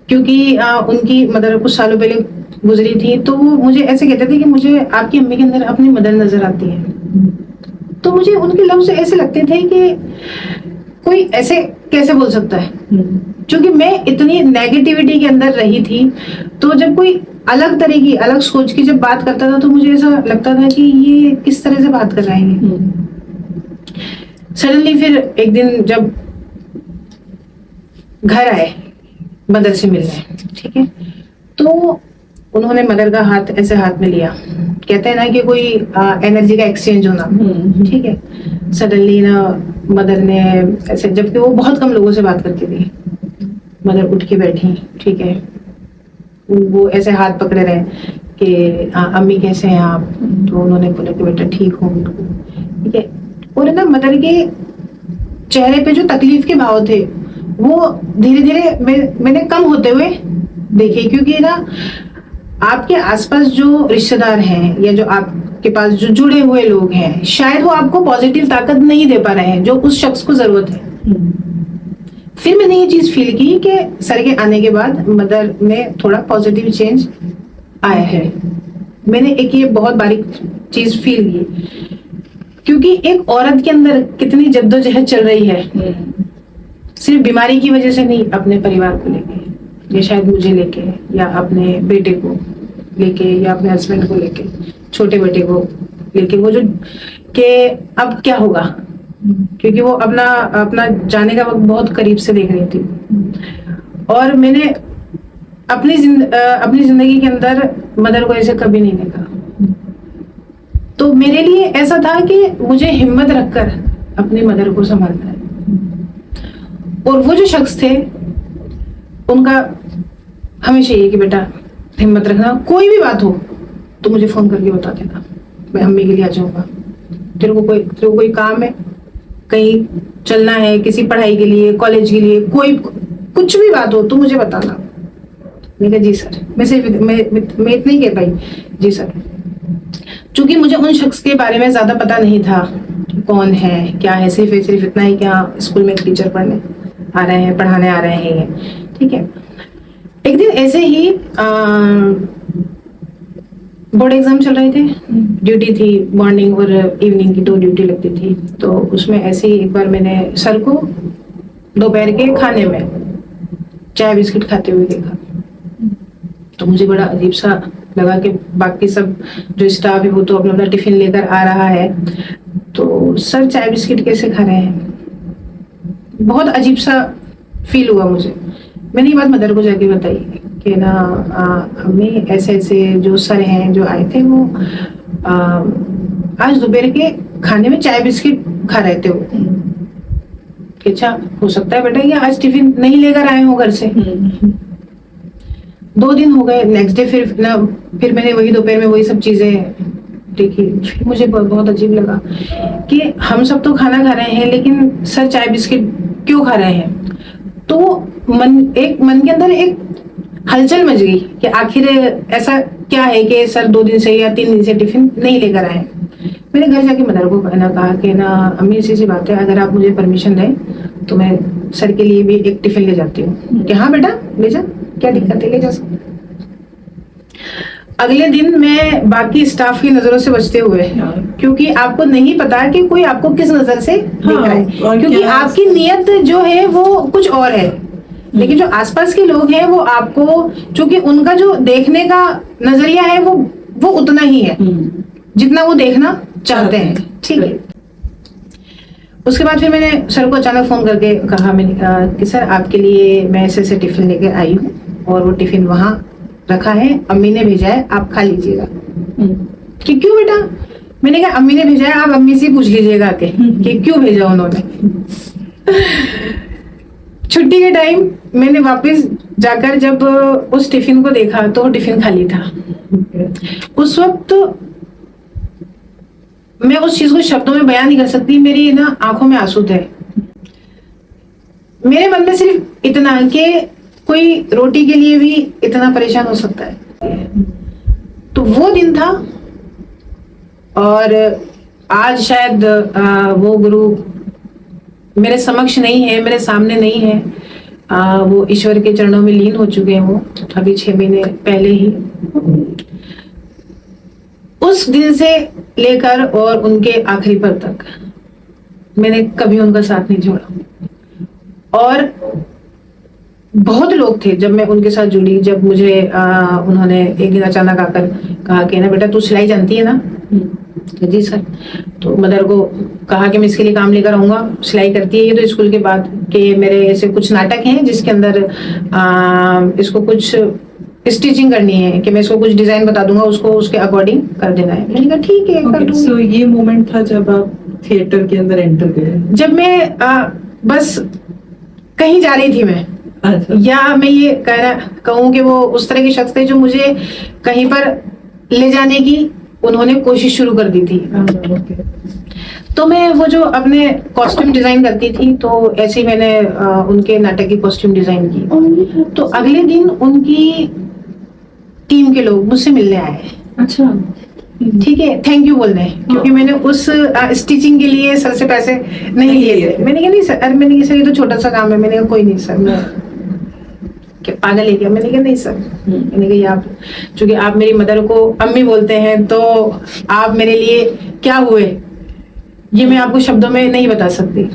क्योंकि उनकी मदर कुछ सालों पहले गुजरी थी, तो वो मुझे ऐसे कहते थे कि मुझे आपकी अम्मी के अंदर अपनी मदर नजर आती है। तो मुझे उनके लफ्ज ऐसे लगते थे कि कोई ऐसे कैसे बोल सकता है, क्योंकि मैं इतनी नेगेटिविटी के अंदर रही थी। तो जब कोई अलग तरह की अलग सोच की जब बात करता था तो मुझे ऐसा लगता था कि ये किस तरह से बात कर रहे हैं। सडनली फिर एक दिन जब घर आए मदर से मिलने, ठीक है, तो उन्होंने मदर का हाथ ऐसे हाथ में लिया, कहते हैं ना कि कोई एनर्जी का एक्सचेंज होना, ठीक है। सडनली ना मदर ने ऐसे, जबकि वो बहुत कम लोगों से बात करती थी, मदर उठ के बैठी, ठीक है, वो ऐसे हाथ पकड़े रहे कि अम्मी कैसे हैं आप? तो उन्होंने बोला कि बेटा ठीक हूँ, ठीक है। और ना मदर के चेहरे पे जो तकलीफ के भाव थे वो धीरे धीरे मैंने कम होते हुए देखे, क्योंकि ना आपके आसपास जो रिश्तेदार हैं या जो आपके पास जो जुड़े हुए लोग हैं, शायद वो आपको पॉजिटिव ताकत नहीं दे पा रहे हैं जो उस शख्स को जरूरत है। फिर मैंने ये चीज फील की कि सर के आने के बाद मदर में थोड़ा पॉजिटिव चेंज आया है। मैंने एक ये बहुत बारीक चीज फील की, क्योंकि एक औरत के अंदर कितनी जद्दोजहद चल रही है, सिर्फ बीमारी की वजह से नहीं, अपने परिवार को लेके या शायद मुझे लेके या अपने बेटे को लेके या अपने हस्बैंड को लेके, छोटे बेटे को लेके, वो जो कि अब क्या होगा, क्योंकि वो अपना जाने का वक्त बहुत करीब से देख रही थी। और मैंने अपनी जिंदगी के अंदर मदर को ऐसे कभी नहीं देखा। तो मेरे लिए ऐसा था कि मुझे हिम्मत रखकर अपनी मदर को संभालना है। और वो जो शख्स थे उनका हमेशा ये कि बेटा हिम्मत रखना, कोई भी बात हो तो मुझे फोन करके बता देना, मैं अम्मी के लिए आ जाऊंगा। तेरे को कोई काम है, कहीं चलना है, किसी पढ़ाई के लिए, कॉलेज के लिए, कोई कुछ भी बात हो तो मुझे बताना। मैंने कहा जी सर। मैं इतना ही कह पाई, जी सर, क्योंकि मुझे उन शख्स के बारे में ज्यादा पता नहीं था, कौन है क्या है, सिर्फ इतना ही क्या स्कूल में टीचर पढ़ने आ रहे हैं, पढ़ाने आ रहे हैं, ठीक है। एक दिन ऐसे ही बोर्ड एग्जाम चल रहे थे, ड्यूटी थी, मॉर्निंग और इवनिंग की 2 ड्यूटी लगती थी। तो उसमें ऐसे ही एक बार मैंने सर को दोपहर के खाने में चाय बिस्किट खाते हुए देखा। तो मुझे बड़ा अजीब सा लगा कि बाकी सब जो स्टाफ है वो तो अपना अपना टिफिन लेकर आ रहा है, तो सर चाय बिस्किट कैसे खा रहे हैं, बहुत अजीब सा फील हुआ मुझे। मैंने ये बात मदर को जाके बताई कि ना अम्मी ऐसे ऐसे जो सर हैं जो आए थे वो आज दोपहर के खाने में चाय बिस्किट खा रहे थे वो। कि अच्छा हो सकता है बेटा ये आज टिफिन नहीं लेकर आए हो घर से। 2 दिन हो गए, नेक्स्ट डे फिर मैंने वही दोपहर में वही सब चीजें देखी। फिर मुझे बहुत अजीब लगा कि हम सब तो खाना खा रहे हैं लेकिन सर चाय बिस्किट क्यों खा रहे हैं। तो मन के अंदर एक हलचल मच गई कि आखिर ऐसा क्या है कि सर 2 दिन से या 3 दिन से टिफिन नहीं लेकर आए। मैंने घर जाके मदर को कहा कि ना अम्मी ऐसी बात है, अगर आप मुझे परमिशन दें तो मैं सर के लिए भी एक टिफिन ले जाती हूँ। कि हाँ बेटा ले जा, क्या दिक्कत है, ले जा। अगले दिन मैं बाकी स्टाफ की नजरों से बचते हुए, क्योंकि आपको नहीं पता कि कोई आपको किस नजर से देख रहा है, क्योंकि आपकी नियत जो है वो कुछ और है, लेकिन जो आसपास के लोग हैं वो आपको, चूंकि उनका जो देखने का नजरिया है वो उतना ही है जितना वो देखना चाहते हैं। ठीक है। उसके बाद फिर मैंने सर को अचानक फोन करके कहा कि सर आपके लिए मैं ऐसे ऐसे टिफिन लेके आई हूँ और वो टिफिन वहां रखा है, अम्मी ने भेजा है, आप खा लीजिएगा। कि क्यों बेटा? मैंने कहा अम्मी ने भेजा है, आप अम्मी से पूछ लीजिएगा आके कि क्यों भेजा उन्होंने। छुट्टी के टाइम मैंने वापस जाकर जब उस टिफिन को देखा तो वो टिफिन खाली था। उस वक्त मैं उस चीज को शब्दों में बयान नहीं कर सकती, मेरी ना आंखों में आंसू थे। मेरे मन में सिर्फ इतना कि कोई रोटी के लिए भी इतना परेशान हो सकता है। तो वो दिन था और आज शायद वो गुरु मेरे समक्ष नहीं है, मेरे सामने नहीं है। वो ईश्वर के चरणों में लीन हो चुके हैं। वो अभी 6 महीने पहले ही। उस दिन से लेकर और उनके आखिरी पल तक मैंने कभी उनका साथ नहीं छोड़ा। और बहुत लोग थे जब मैं उनके साथ जुड़ी, जब मुझे उन्होंने एक दिन अचानक आकर कहा कि ना बेटा तू सिलाई जानती है ना? जी सर। तो मदर को कहा कि मैं इसके लिए काम लेकर आऊंगा, सिलाई करती है ये तो स्कूल के बाद, कि मेरे ऐसे कुछ नाटक हैं जिसके अंदर इसको कुछ स्टिचिंग करनी है, कि मैं इसको कुछ डिजाइन बता दूंगा, उसको उसके अकॉर्डिंग कर देना है। मैंने कहा ठीक है कर दूंगी। So, ये मोमेंट था जब आप थिएटर के अंदर एंटर गए? जब मैं बस कहीं जा रही थी मैं, या मैं ये कहूँ कि वो उस तरह के शख्स थे जो मुझे कहीं पर ले जाने की उन्होंने कोशिश शुरू कर दी थी। तो मैं वो जो अपने कॉस्ट्यूम डिजाइन करती थी, तो ऐसे ही मैंने उनके नाटक की कॉस्ट्यूम डिजाइन की। तो अगले दिन उनकी टीम के लोग मुझसे मिलने आए। अच्छा। ठीक है, थैंक यू बोलने, क्योंकि मैंने उस स्टिचिंग के लिए सर से पैसे नहीं लिए थे। मैंने कहा नहीं सर, अरे मैंने कहा सर ये तो छोटा सा काम है। मैंने कहा कोई नहीं सर, मैं क्या पागल है क्या? मैंने कहा नहीं सर। मैंने कहा आप चूंकि आप मेरी मदर को अम्मी बोलते हैं तो आप मेरे लिए क्या हुए ये मैं आपको शब्दों में नहीं बता सकती।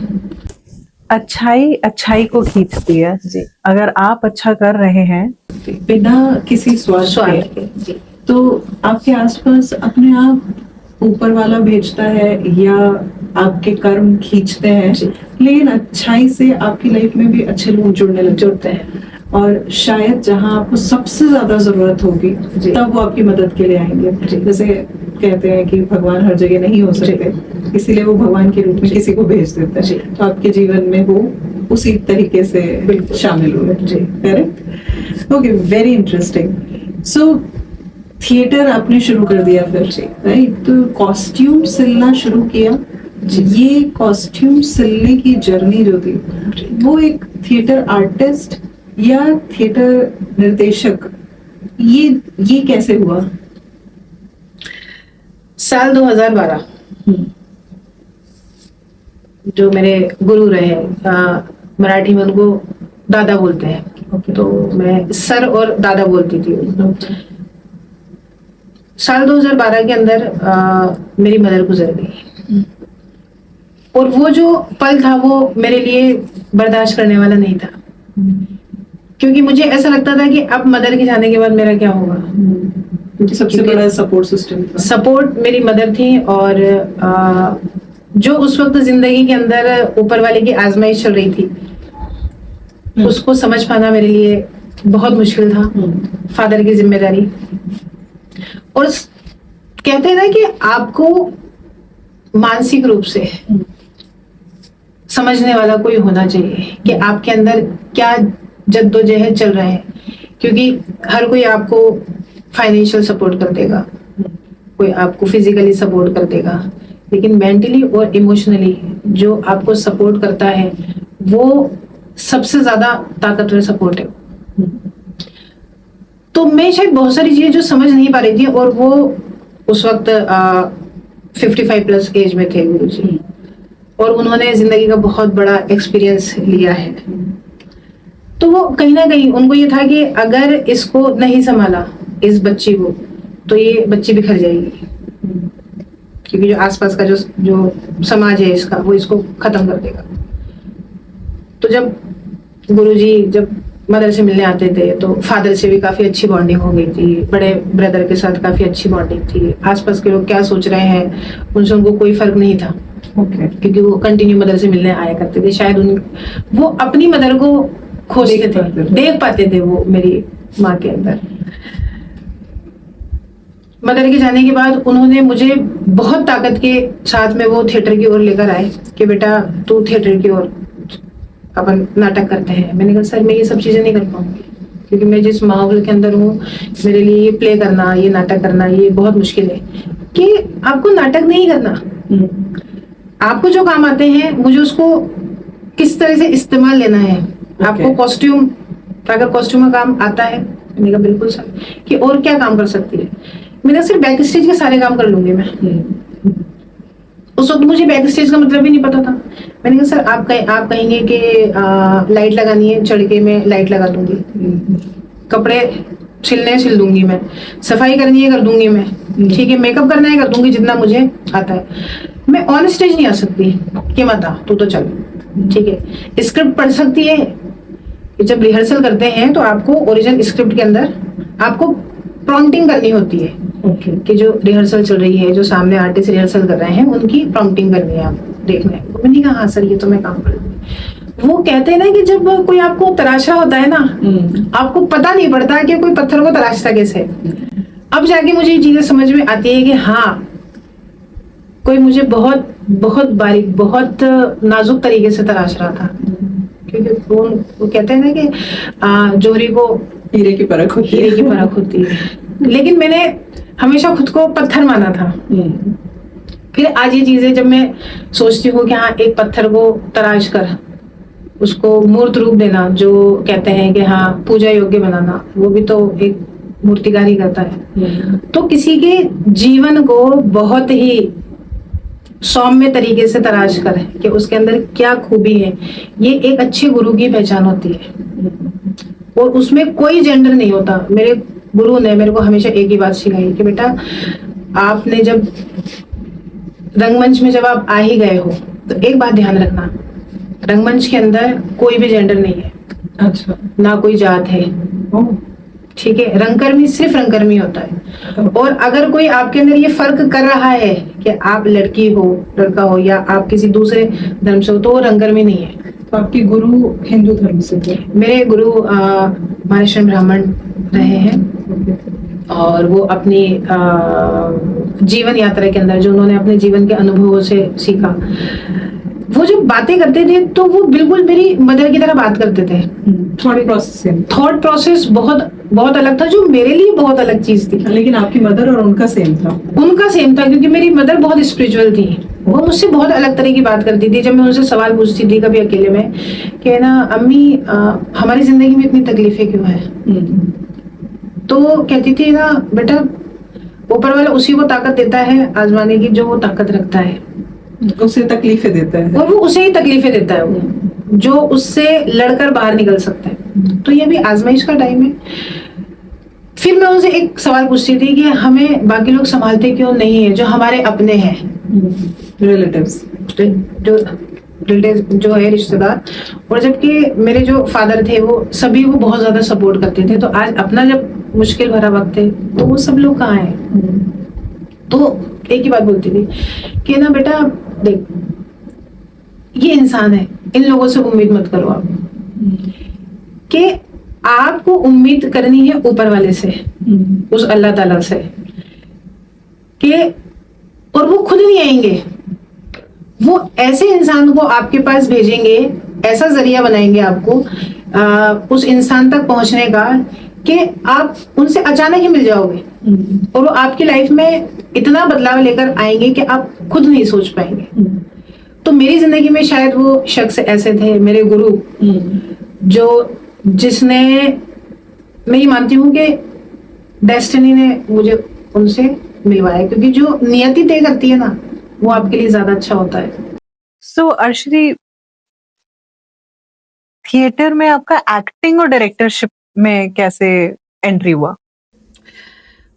अच्छाई को खींचती है जी। अगर आप अच्छा कर रहे हैं बिना किसी स्वार्थ के, जी, तो आपके आसपास अपने आप ऊपर वाला भेजता है या आपके कर्म खींचते हैं, लेकिन अच्छाई से आपकी लाइफ में भी अच्छे लोग जुड़ते हैं। और शायद जहां आपको सबसे ज्यादा जरूरत होगी तब वो आपकी मदद के लिए आएंगे। जैसे कहते हैं कि भगवान हर जगह नहीं हो सकते, इसीलिए वो भगवान के रूप में किसी को भेज देते हैं। तो आपके जीवन में वो उसी तरीके से शामिल हुए। करेक्ट? Okay, very interesting. सो थिएटर आपने शुरू कर दिया फिर, राइट? तो कॉस्ट्यूम सिलना शुरू किया। ये कॉस्ट्यूम सिलने की जर्नी जो थी वो एक थिएटर आर्टिस्ट या थिएटर निर्देशक, ये कैसे हुआ? साल 2012 जो मेरे गुरु रहे, मराठी में उनको दादा बोलते हैं, तो मैं सर और दादा बोलती थी। साल 2012 के अंदर मेरी मदर गुजर गई, और वो जो पल था वो मेरे लिए बर्दाश्त करने वाला नहीं था, क्योंकि मुझे ऐसा लगता था कि अब मदर के जाने के बाद मेरा क्या होगा। सबसे बड़ा सपोर्ट सिस्टम था। सपोर्ट मेरी मदर थी, और जो उस वक्त जिंदगी के अंदर ऊपर वाले की आजमाइश चल रही थी उसको समझ पाना मेरे लिए बहुत मुश्किल था, फादर की जिम्मेदारी। और कहते हैं ना कि आपको मानसिक रूप से समझने वाला कोई होना चाहिए कि आपके अंदर क्या जद्दोजहद चल रहा है, क्योंकि हर कोई आपको फाइनेंशियल सपोर्ट कर देगा, कोई आपको फिजिकली सपोर्ट कर देगा, लेकिन मेंटली और इमोशनली जो आपको सपोर्ट करता है वो सबसे ज्यादा ताकतवर सपोर्ट है। तो मैं शायद बहुत सारी चीजें जो समझ नहीं पा रही थी, और वो उस वक्त 55 प्लस एज में थे गुरुजी, और उन्होंने जिंदगी का बहुत बड़ा एक्सपीरियंस लिया है। तो वो कहीं ना कहीं उनको ये था कि अगर इसको नहीं संभाला इस बच्ची को, तो ये बच्ची बिखर जाएगी, क्योंकि जो आसपास का जो समाज है इसका, वो इसको खत्म कर देगा। तो जब गुरुजी जब मदर से मिलने आते थे तो फादर से भी काफी अच्छी बॉन्डिंग हो गई थी, बड़े ब्रदर के साथ काफी अच्छी बॉन्डिंग थी। आसपास के लोग क्या सोच रहे हैं उनसे उनको कोई फर्क नहीं था, क्योंकि वो कंटिन्यू मदर से मिलने आया करते थे। शायद वो अपनी मदर को खोजते थे, देख पाते थे वो मेरी माँ के अंदर। मदर के जाने के बाद उन्होंने मुझे बहुत ताकत के साथ में वो थिएटर की ओर लेकर आए कि बेटा तू थिएटर की ओर अपन नाटक करते हैं। मैंने कहा सर मैं ये सब चीजें नहीं कर पाऊंगी, क्योंकि मैं जिस माहौल के अंदर हूँ मेरे लिए ये प्ले करना, ये नाटक करना, ये बहुत मुश्किल है। कि आपको नाटक नहीं करना, आपको जो काम आते हैं मुझे उसको किस तरह से इस्तेमाल लेना है। आपको कॉस्ट्यूम, अगर कॉस्ट्यूम का काम आता है, मैंने कहा बिल्कुल सर, कि और क्या काम कर सकती है। मैंने सिर्फ बैक स्टेज के सारे काम कर लूंगी मैं। उस वक्त मुझे बैक स्टेज का मतलब भी नहीं पता था। मैंने कहा सर आप कहेंगे कि लाइट लगानी है, चढ़ के मैं लाइट लगा दूंगी, कपड़े सिल दूंगी मैं, सफाई करनी है कर दूंगी मैं, ठीक है, मेकअप करना है कर दूंगी जितना मुझे आता है। मैं ऑन स्टेज नहीं आ सकती कि मत आ तू तो चल, ठीक है। स्क्रिप्ट पढ़ सकती है, जब रिहर्सल करते हैं तो आपको ओरिजिनल स्क्रिप्ट के अंदर आपको प्रॉम्प्टिंग करनी होती है, कि जो रिहर्सल चल रही है, जो सामने आर्टिस्ट रिहर्सल कर रहे हैं उनकी प्रॉम्प्टिंग करनी है, आप देखना है। तो मैंने कहा हाँ सर ये तो मैं काम कर लूंगी। वो कहते हैं ना कि जब कोई आपको तराशा होता है ना, आपको पता नहीं पड़ता कि कोई पत्थर को तराशता कैसे। अब जाके मुझे ये चीजें समझ में आती है कि हाँ कोई मुझे बहुत बहुत बारीक, बहुत नाजुक तरीके से तराश रहा था, क्योंकि वो कहते हैं ना कि जोहरी को हीरे की परख होती है। लेकिन मैंने हमेशा खुद को पत्थर माना था। फिर आज ये चीजें जब मैं सोचती हूँ कि हाँ एक पत्थर को तराश कर उसको मूर्त रूप देना, जो कहते हैं कि हाँ पूजा योग्य बनाना, वो भी तो एक मूर्तिकार ही करता है। तो किसी के जीवन को बहुत ही सौम्य तरीके से तराश कर कि उसके अंदर क्या खूबी है, ये एक अच्छे गुरु की पहचान होती है। और उसमें कोई जेंडर नहीं होता। मेरे गुरु ने मेरे को हमेशा एक ही बात सिखाई कि बेटा आपने जब रंगमंच में जब आप आ ही गए हो तो एक बात ध्यान रखना, रंगमंच के अंदर कोई भी जेंडर नहीं है। अच्छा। ना कोई जात है, ठीक है। रंगकर्मी सिर्फ रंगकर्मी होता है। और अगर कोई आपके अंदर ये फर्क कर रहा है कि आप लड़की हो, लड़का हो, या आप किसी दूसरे धर्म से हो, तो वो रंगकर्मी नहीं है। तो आपके गुरु हिंदू धर्म से थे? मेरे गुरु महाराष्ट्र ब्राह्मण रहे हैं, और वो अपनी जीवन यात्रा के अंदर जो उन्होंने अपने जीवन के अनुभवों से सीखा, वो जब बातें करते थे तो वो बिल्कुल मेरी मदर की तरह बात करते थे। थॉट प्रोसेस बहुत बहुत अलग था, जो मेरे लिए बहुत अलग चीज थी। लेकिन आपकी मदर और उनका सेम था? उनका सेम था, क्योंकि मेरी मदर बहुत स्पिरिचुअल थी। वो मुझसे बहुत अलग तरह की बात करती थी। जब मैं उनसे सवाल पूछती थी कभी अकेले में कि ना अम्मी हमारी जिंदगी में इतनी तकलीफें क्यों है, तो कहती थी ना बेटा ऊपर वाला उसी को ताकत देता है आजमाने की जो वो ताकत रखता है, उसे तकलीफें देता है, और वो उसे ही तकलीफें देता है वो जो उससे लड़कर बाहर निकल सकता है। तो ये भी आजमाइश का टाइम है। फिर मैं उनसे एक सवाल पूछती थी कि हमें बाकी लोग संभालते क्यों नहीं है, जो हमारे अपने हैं, रिलेटिव्स, जो है रिश्तेदार। और जबकि मेरे जो फादर थे वो सभी वो बहुत ज्यादा सपोर्ट करते थे, तो आज अपना जब मुश्किल भरा वक्त है तो वो सब लोग कहाँ हैं। तो एक ही बात बोलती थी कि ना बेटा देख ये इंसान है, इन लोगों से उम्मीद मत करो आप, कि आपको उम्मीद करनी है ऊपर वाले से, उस अल्लाह ताला से, कि और वो खुद नहीं आएंगे, वो ऐसे इंसान को आपके पास भेजेंगे, ऐसा जरिया बनाएंगे आपको उस इंसान तक पहुंचने का कि आप उनसे अचानक ही मिल जाओगे और वो आपकी लाइफ में इतना बदलाव लेकर आएंगे कि आप खुद नहीं सोच पाएंगे। तो मेरी जिंदगी में शायद वो शख्स ऐसे थे, मेरे गुरु, जिसने, मैं ये मानती हूँ कि डेस्टिनी ने मुझे उनसे मिलवाया, क्योंकि जो नियति तय करती है ना, वो आपके लिए ज्यादा अच्छा होता है। सो अर्शदी, थिएटर में आपका एक्टिंग और डायरेक्टरशिप में कैसे एंट्री हुआ?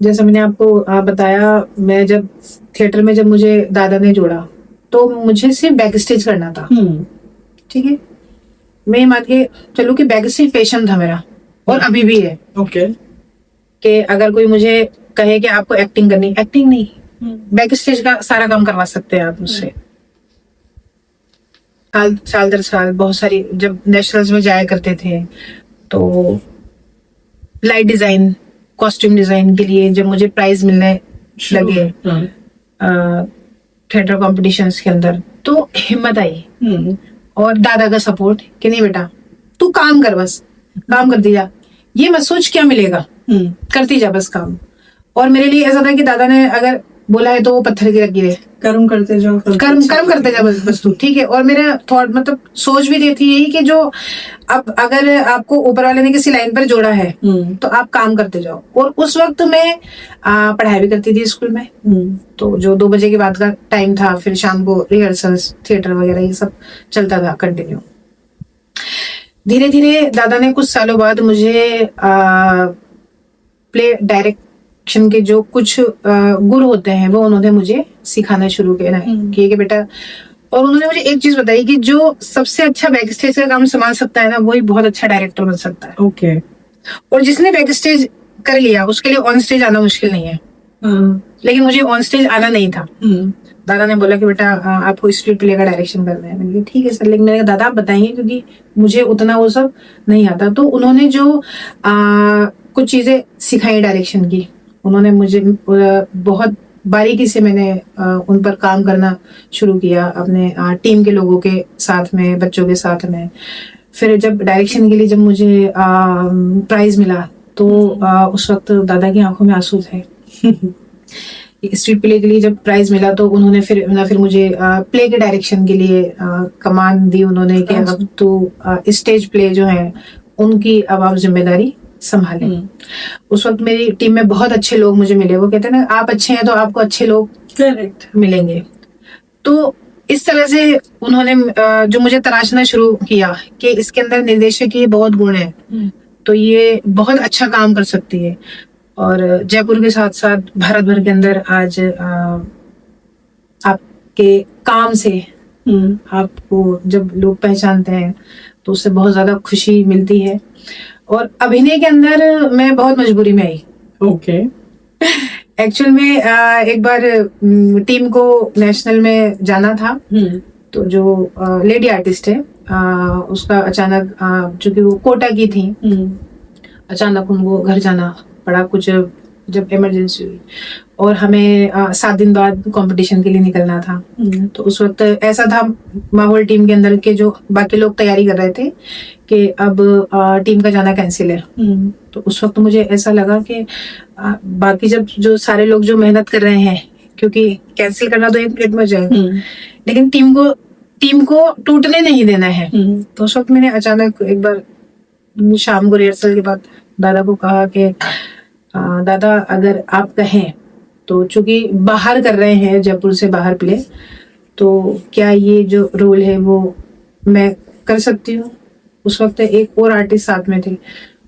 जैसे मैंने आपको बताया, मैं जब थिएटर में, जब मुझे दादा ने जोड़ा, तो मुझे सिर्फ बैक स्टेज करना था। ठीक है, मैं ये मान के चलूं कि बैक स्टेज पैशन था मेरा, और अभी भी है। ओके। कि अगर कोई मुझे कहे कि आपको एक्टिंग करनी, एक्टिंग नहीं, बैक स्टेज का सारा काम करवा सकते हैं आप मुझसे। साल दर साल बहुत सारी, जब नेशनल्स में जाया करते थे, तो लाइट डिजाइन, कॉस्ट्यूम डिजाइन के लिए जब मुझे प्राइज मिलने लगे थिएटर कॉम्पिटिशन्स के अंदर, तो हिम्मत आई और दादा का सपोर्ट कि नहीं बेटा, तू काम कर, बस काम करती जा, ये मत सोच क्या मिलेगा, करती जा बस काम। और मेरे लिए ऐसा था कि दादा ने अगर बोला है तो वो पत्थर की लकीर है, कर्म करते जाओ, कर्म करते जा बस तू, ठीक है। और मेरा थॉट, मतलब सोच भी देती यही कि जो अब अगर आपको ऊपर वाले ने किसी लाइन पर जोड़ा है तो आप काम करते जाओ। और उस वक्त मैं पढ़ाई भी करती थी स्कूल में, तो जो 2 बजे के बाद का टाइम था, फिर शाम को रिहर्सल्स, थिएटर वगैरह ये सब चलता था कंटिन्यू। धीरे धीरे दादा ने कुछ सालों बाद मुझे प्ले डायरेक्शन के जो कुछ गुर होते हैं, वो उन्होंने मुझे सिखाना शुरू किया कि बेटा, और उन्होंने मुझे एक चीज बताई कि जो सबसे अच्छा बैक स्टेज का काम संभाल सकता है ना, वही बहुत अच्छा डायरेक्टर बन सकता है। ओके। और जिसने बैक स्टेज कर लिया, उसके लिए ऑन स्टेज आना मुश्किल नहीं है। लेकिन मुझे ऑन स्टेज आना नहीं था। दादा ने बोला कि बेटा आपको स्ट्रीट प्ले का डायरेक्शन करना है। मैंने कहा ठीक है सर, लेकिन मैंने कहा दादा आप बताएंगे, क्योंकि मुझे उतना वो सब नहीं आता। तो उन्होंने जो कुछ चीजें सिखाई डायरेक्शन की, उन्होंने मुझे बहुत बारीकी से, मैंने उन पर काम करना शुरू किया अपने टीम के लोगों के साथ में, बच्चों के साथ में। फिर जब डायरेक्शन के लिए जब मुझे प्राइज मिला, तो उस वक्त दादा की आंखों में आंसू थे। स्ट्रीट प्ले के लिए जब प्राइज मिला, तो उन्होंने फिर मुझे प्ले के डायरेक्शन के लिए कमान दी उन्होंने कि अब तो स्टेज प्ले जो है उनकी अब आप जिम्मेदारी संभाले। उस वक्त मेरी टीम में बहुत अच्छे लोग मुझे मिले। वो कहते हैं ना, आप अच्छे हैं तो आपको अच्छे लोग करेक्ट मिलेंगे। तो इस तरह से उन्होंने जो मुझे तराशना शुरू किया कि इसके अंदर निर्देशक के बहुत गुण है, तो ये बहुत अच्छा काम कर सकती है। और जयपुर के साथ साथ भारत भर के अंदर आज आपके काम से आपको जब लोग पहचानते हैं, तो उससे बहुत ज्यादा खुशी मिलती है। और अभिनय के अंदर मैं बहुत मजबूरी में आई। ओके। एक्चुअल में एक बार टीम को नेशनल में जाना था, तो जो लेडी आर्टिस्ट है उसका अचानक, चूंकि वो कोटा की थी, अचानक उनको घर जाना पड़ा, कुछ जब इमरजेंसी हुई, और हमें 7 दिन बाद कंपटीशन के लिए निकलना था। तो उस वक्त ऐसा था माहौल टीम के अंदर के जो बाकी लोग तैयारी कर रहे थे कि अब टीम का जाना कैंसिल है। तो उस वक्त मुझे ऐसा लगा कि बाकी जब जो सारे लोग जो मेहनत कर रहे हैं, क्योंकि कैंसिल करना तो एक प्लेट में जाएगा, लेकिन टीम को टूटने नहीं देना है। तो उस वक्त मैंने अचानक एक बार शाम को रिहर्सल के बाद दादा को कहा कि दादा अगर आप कहें तो, चूंकि बाहर कर रहे हैं, जयपुर से बाहर प्ले, तो क्या ये जो रोल है वो मैं कर सकती हूँ। उस वक्त एक और आर्टिस्ट साथ में थे,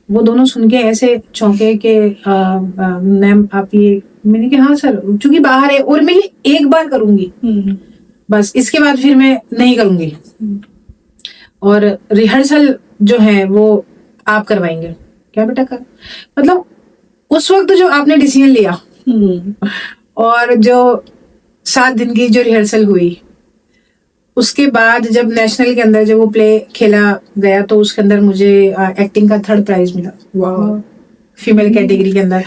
वो दोनों सुन के ऐसे चौंके कि मैम आप ये, मैंने कहा हाँ सर, चूंकि बाहर है और मैं ये एक बार करूंगी बस, इसके बाद फिर मैं नहीं करूंगी, और रिहर्सल जो है वो आप करवाएंगे। क्या बेटा कर, मतलब उस वक्त जो आपने डिसीजन लिया और जो 7 दिन की जो रिहर्सल हुई, उसके बाद जब नेशनल के अंदर जब वो प्ले खेला गया तो उसके अंदर मुझे एक्टिंग का 3rd प्राइज मिला, वाह। फीमेल कैटेगरी के अंदर।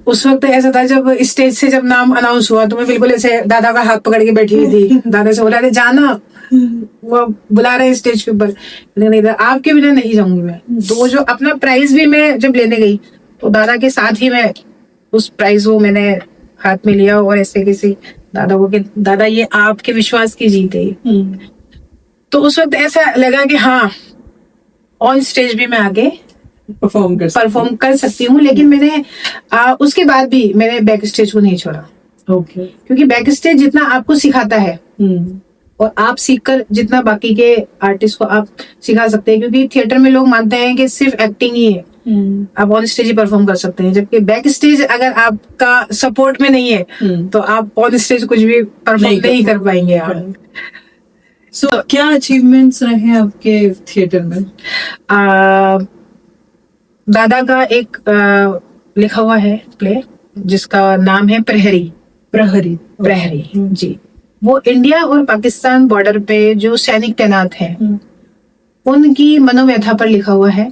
उस वक्त ऐसा था जब स्टेज से जब नाम अनाउंस हुआ तो मैं बिल्कुल ऐसे दादा का हाथ पकड़ के बैठी हुई थी। दादा से बोला, अरे जाना, वो बुला रहे हैं स्टेज के ऊपर। मैंने नहीं था, आपके बिना नहीं जाऊंगी मैं। तो वो जो अपना प्राइज भी मैं जब लेने गई तो दादा के साथ ही मैं उस प्राइज को मैंने हाथ में लिया और ऐसे किसी दादा को कि दादा ये आपके विश्वास की जीत है ये। तो उस वक्त ऐसा लगा कि हाँ, ऑन स्टेज भी मैं आगे परफॉर्म कर सकती हूँ। लेकिन मैंने उसके बाद भी मैंने बैक स्टेज को नहीं छोड़ा। ओके। क्योंकि बैक स्टेज जितना आपको सिखाता है और आप सीखकर जितना बाकी के आर्टिस्ट को आप सिखा सकते हैं, क्योंकि थिएटर में लोग मानते हैं कि सिर्फ एक्टिंग ही है, आप ऑन स्टेज ही परफॉर्म कर सकते हैं। जबकि बैक स्टेज अगर आपका सपोर्ट में नहीं है तो आप ऑन स्टेज कुछ भी परफॉर्म नहीं कर पाएंगे आप। सो क्या अचीवमेंट्स रहे आपके थिएटर में? दादा का एक लिखा हुआ है प्ले जिसका नाम है प्रहरी। प्रहरी जी। वो इंडिया और पाकिस्तान बॉर्डर पे जो सैनिक तैनात हैं उनकी मनोव्यथा पर लिखा हुआ है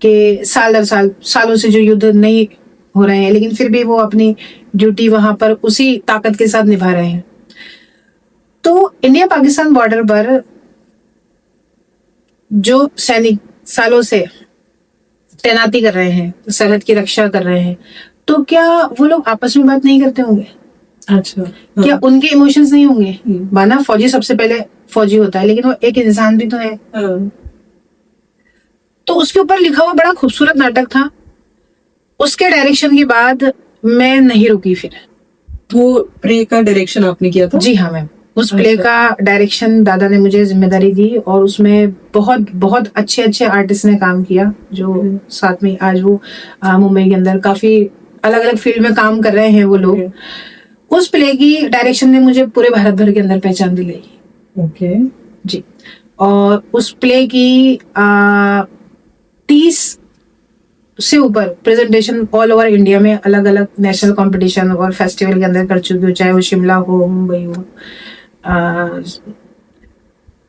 कि साल दर साल सालों से जो युद्ध नहीं हो रहे हैं लेकिन फिर भी वो अपनी ड्यूटी वहां पर उसी ताकत के साथ निभा रहे हैं। तो इंडिया पाकिस्तान बॉर्डर पर जो सैनिक सालों से तैनाती कर रहे हैं, सरहद की रक्षा कर रहे हैं, तो क्या वो लोग आपस में बात नहीं करते होंगे? अच्छा। क्या उनके इमोशंस नहीं होंगे? माना फौजी सबसे पहले फौजी होता है लेकिन वो एक इंसान भी तो है। तो उसके ऊपर लिखा हुआ बड़ा खूबसूरत नाटक था। उसके डायरेक्शन के बाद मैं नहीं रुकी। फिर वो प्ले का डायरेक्शन आपने किया था? जी हाँ मैम, उस प्ले का डायरेक्शन दादा ने मुझे जिम्मेदारी दी और उसमें बहुत बहुत अच्छे अच्छे आर्टिस्ट ने काम किया जो साथ में आज वो मुंबई के अंदर काफी अलग अलग फील्ड में काम कर रहे हैं वो लोग। उस प्ले की डायरेक्शन ने मुझे पूरे भारत भर के अंदर पहचान दिलाई। ओके जी। और उस प्ले की 30 से ऊपर प्रेजेंटेशन ऑल ओवर इंडिया में अलग अलग नेशनल कंपटीशन और फेस्टिवल के अंदर कर चुकी हूँ, चाहे वो शिमला हो, मुंबई हो,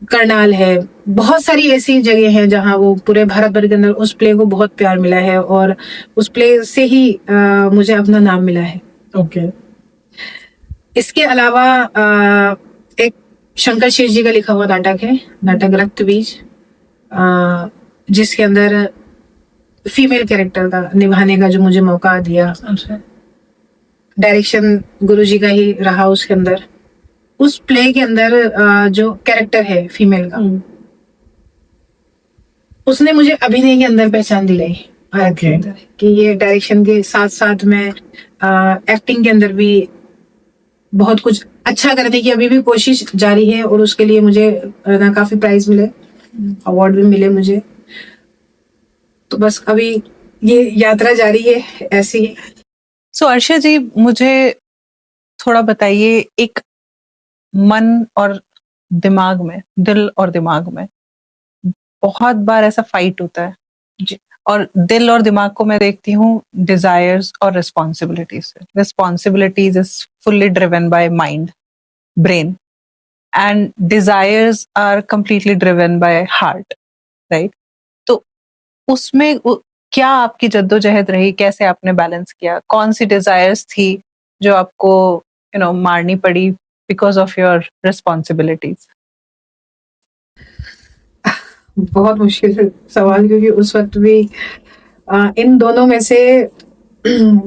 करनाल है। बहुत सारी ऐसी जगह हैं जहां वो पूरे भारत भर के अंदर उस प्ले को बहुत प्यार मिला है और उस प्ले से ही मुझे अपना नाम मिला है। ओके। इसके अलावा एक शंकर शेष जी का लिखा हुआ नाटक है, नाटक रक्त बीज, जिसके अंदर फीमेल कैरेक्टर का निभाने का जो मुझे मौका दिया। अच्छा। डायरेक्शन गुरुजी का ही रहा उसके अंदर। उस प्ले के अंदर जो कैरेक्टर है फीमेल का, उसने मुझे अभिनय के अंदर पहचान दिलाई भारत के अंदर कि ये डायरेक्शन के साथ साथ मैं एक्टिंग के अंदर भी बहुत कुछ अच्छा करने की अभी भी कोशिश जारी है और उसके लिए मुझे काफी प्राइज मिले, अवार्ड भी मिले मुझे। तो बस अभी ये यात्रा जारी है ऐसी। सो अर्षा जी, मुझे थोड़ा बताइए, एक मन और दिमाग में, दिल और दिमाग में बहुत बार ऐसा फाइट होता है जी। और दिल और दिमाग को मैं देखती हूँ डिजायर्स और रिस्पॉन्सिबिलिटीज से। Responsibilities is fully driven by mind, brain, and desires are completely driven by heart, right? तो उसमें क्या आपकी जद्दोजहद रही? कैसे आपने बैलेंस किया? कौन सी डिजायर्स थी जो आपको मारनी पड़ी बिकॉज ऑफ योर रिस्पॉन्सिबिलिटीज? बहुत मुश्किल सवाल, क्योंकि उस वक्त भी इन दोनों में से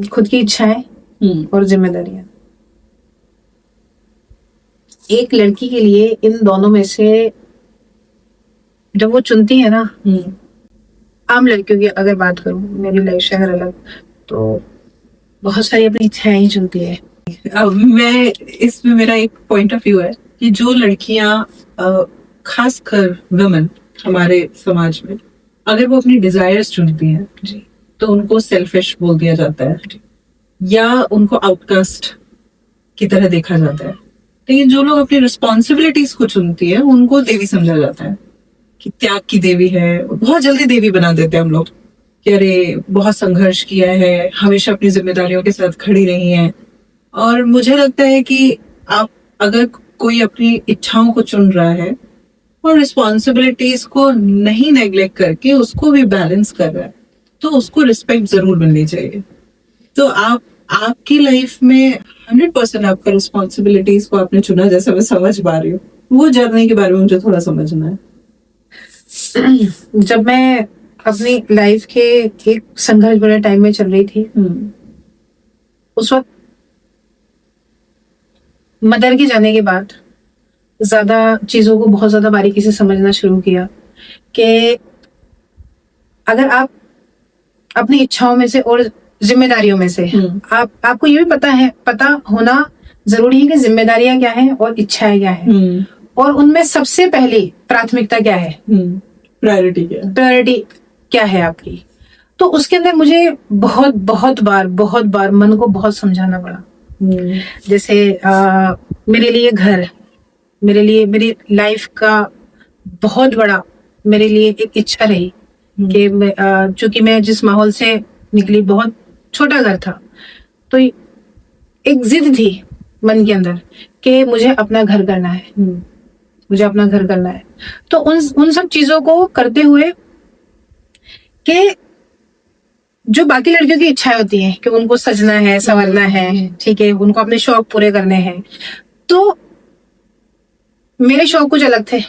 खुद की इच्छाएं और जिम्मेदारियां, एक लड़की के लिए इन दोनों में से जब वो चुनती है ना, आम लड़कियों की अगर बात करूं, मेरी लाइफ से अगर अलग, तो बहुत सारी अपनी इच्छाएं ही चुनती है। अब मैं इसमें मेरा एक पॉइंट ऑफ व्यू है कि जो लड़कियां खासकर वुमेन हमारे समाज में अगर वो अपनी डिजायर्स चुनती हैं जी, तो उनको सेल्फिश बोल दिया जाता है या उनको आउटकास्ट की तरह देखा जाता है। लेकिन जो लोग अपनी रिस्पॉन्सिबिलिटीज को चुनती है उनको देवी समझा जाता है कि त्याग की देवी है। बहुत जल्दी देवी बना देते हैं हम लोग कि अरे बहुत संघर्ष किया है, हमेशा अपनी जिम्मेदारियों के साथ खड़ी रही है। और मुझे लगता है कि आप अगर कोई अपनी इच्छाओं को चुन रहा है और रिस्पॉन्सिबिलिटीज को नहीं नेग्लेक्ट करके उसको भी बैलेंस कर रहा है, तो उसको रिस्पेक्ट जरूर मिलनी चाहिए। तो आपकी लाइफ में 100% आपका रिस्पॉन्सिबिलिटीज को आपने चुना, जैसे मैं समझ पा रही हूँ। वो जर्नी के बारे में मुझे थोड़ा समझना है। जब मैं अपनी लाइफ के एक संघर्ष भरे टाइम में चल रही थी, उस वक्त मदर के जाने के बाद ज्यादा चीजों को बहुत ज्यादा बारीकी से समझना शुरू किया कि अगर आप अपनी इच्छाओं में से और जिम्मेदारियों में से आपको ये भी पता होना जरूरी है कि जिम्मेदारियां क्या है और इच्छाएं क्या है, और उनमें सबसे पहली प्राथमिकता क्या है, प्रायोरिटी क्या है आपकी। तो उसके अंदर मुझे बहुत बार मन को बहुत समझाना पड़ा। जैसे मेरे लिए घर, मेरे लिए मेरी लाइफ का बहुत बड़ा मेरे लिए एक इच्छा रही कि चूंकि मैं जिस माहौल से निकली, बहुत छोटा घर था, तो एक जिद थी मन के अंदर कि मुझे अपना घर करना है, मुझे अपना घर करना है। तो उन सब चीजों को करते हुए कि जो बाकी लड़कियों की इच्छाएं होती हैं कि उनको सजना है, संवरना है, ठीक है, उनको अपने शौक पूरे करने हैं, तो मेरे शौक कुछ अलग थे।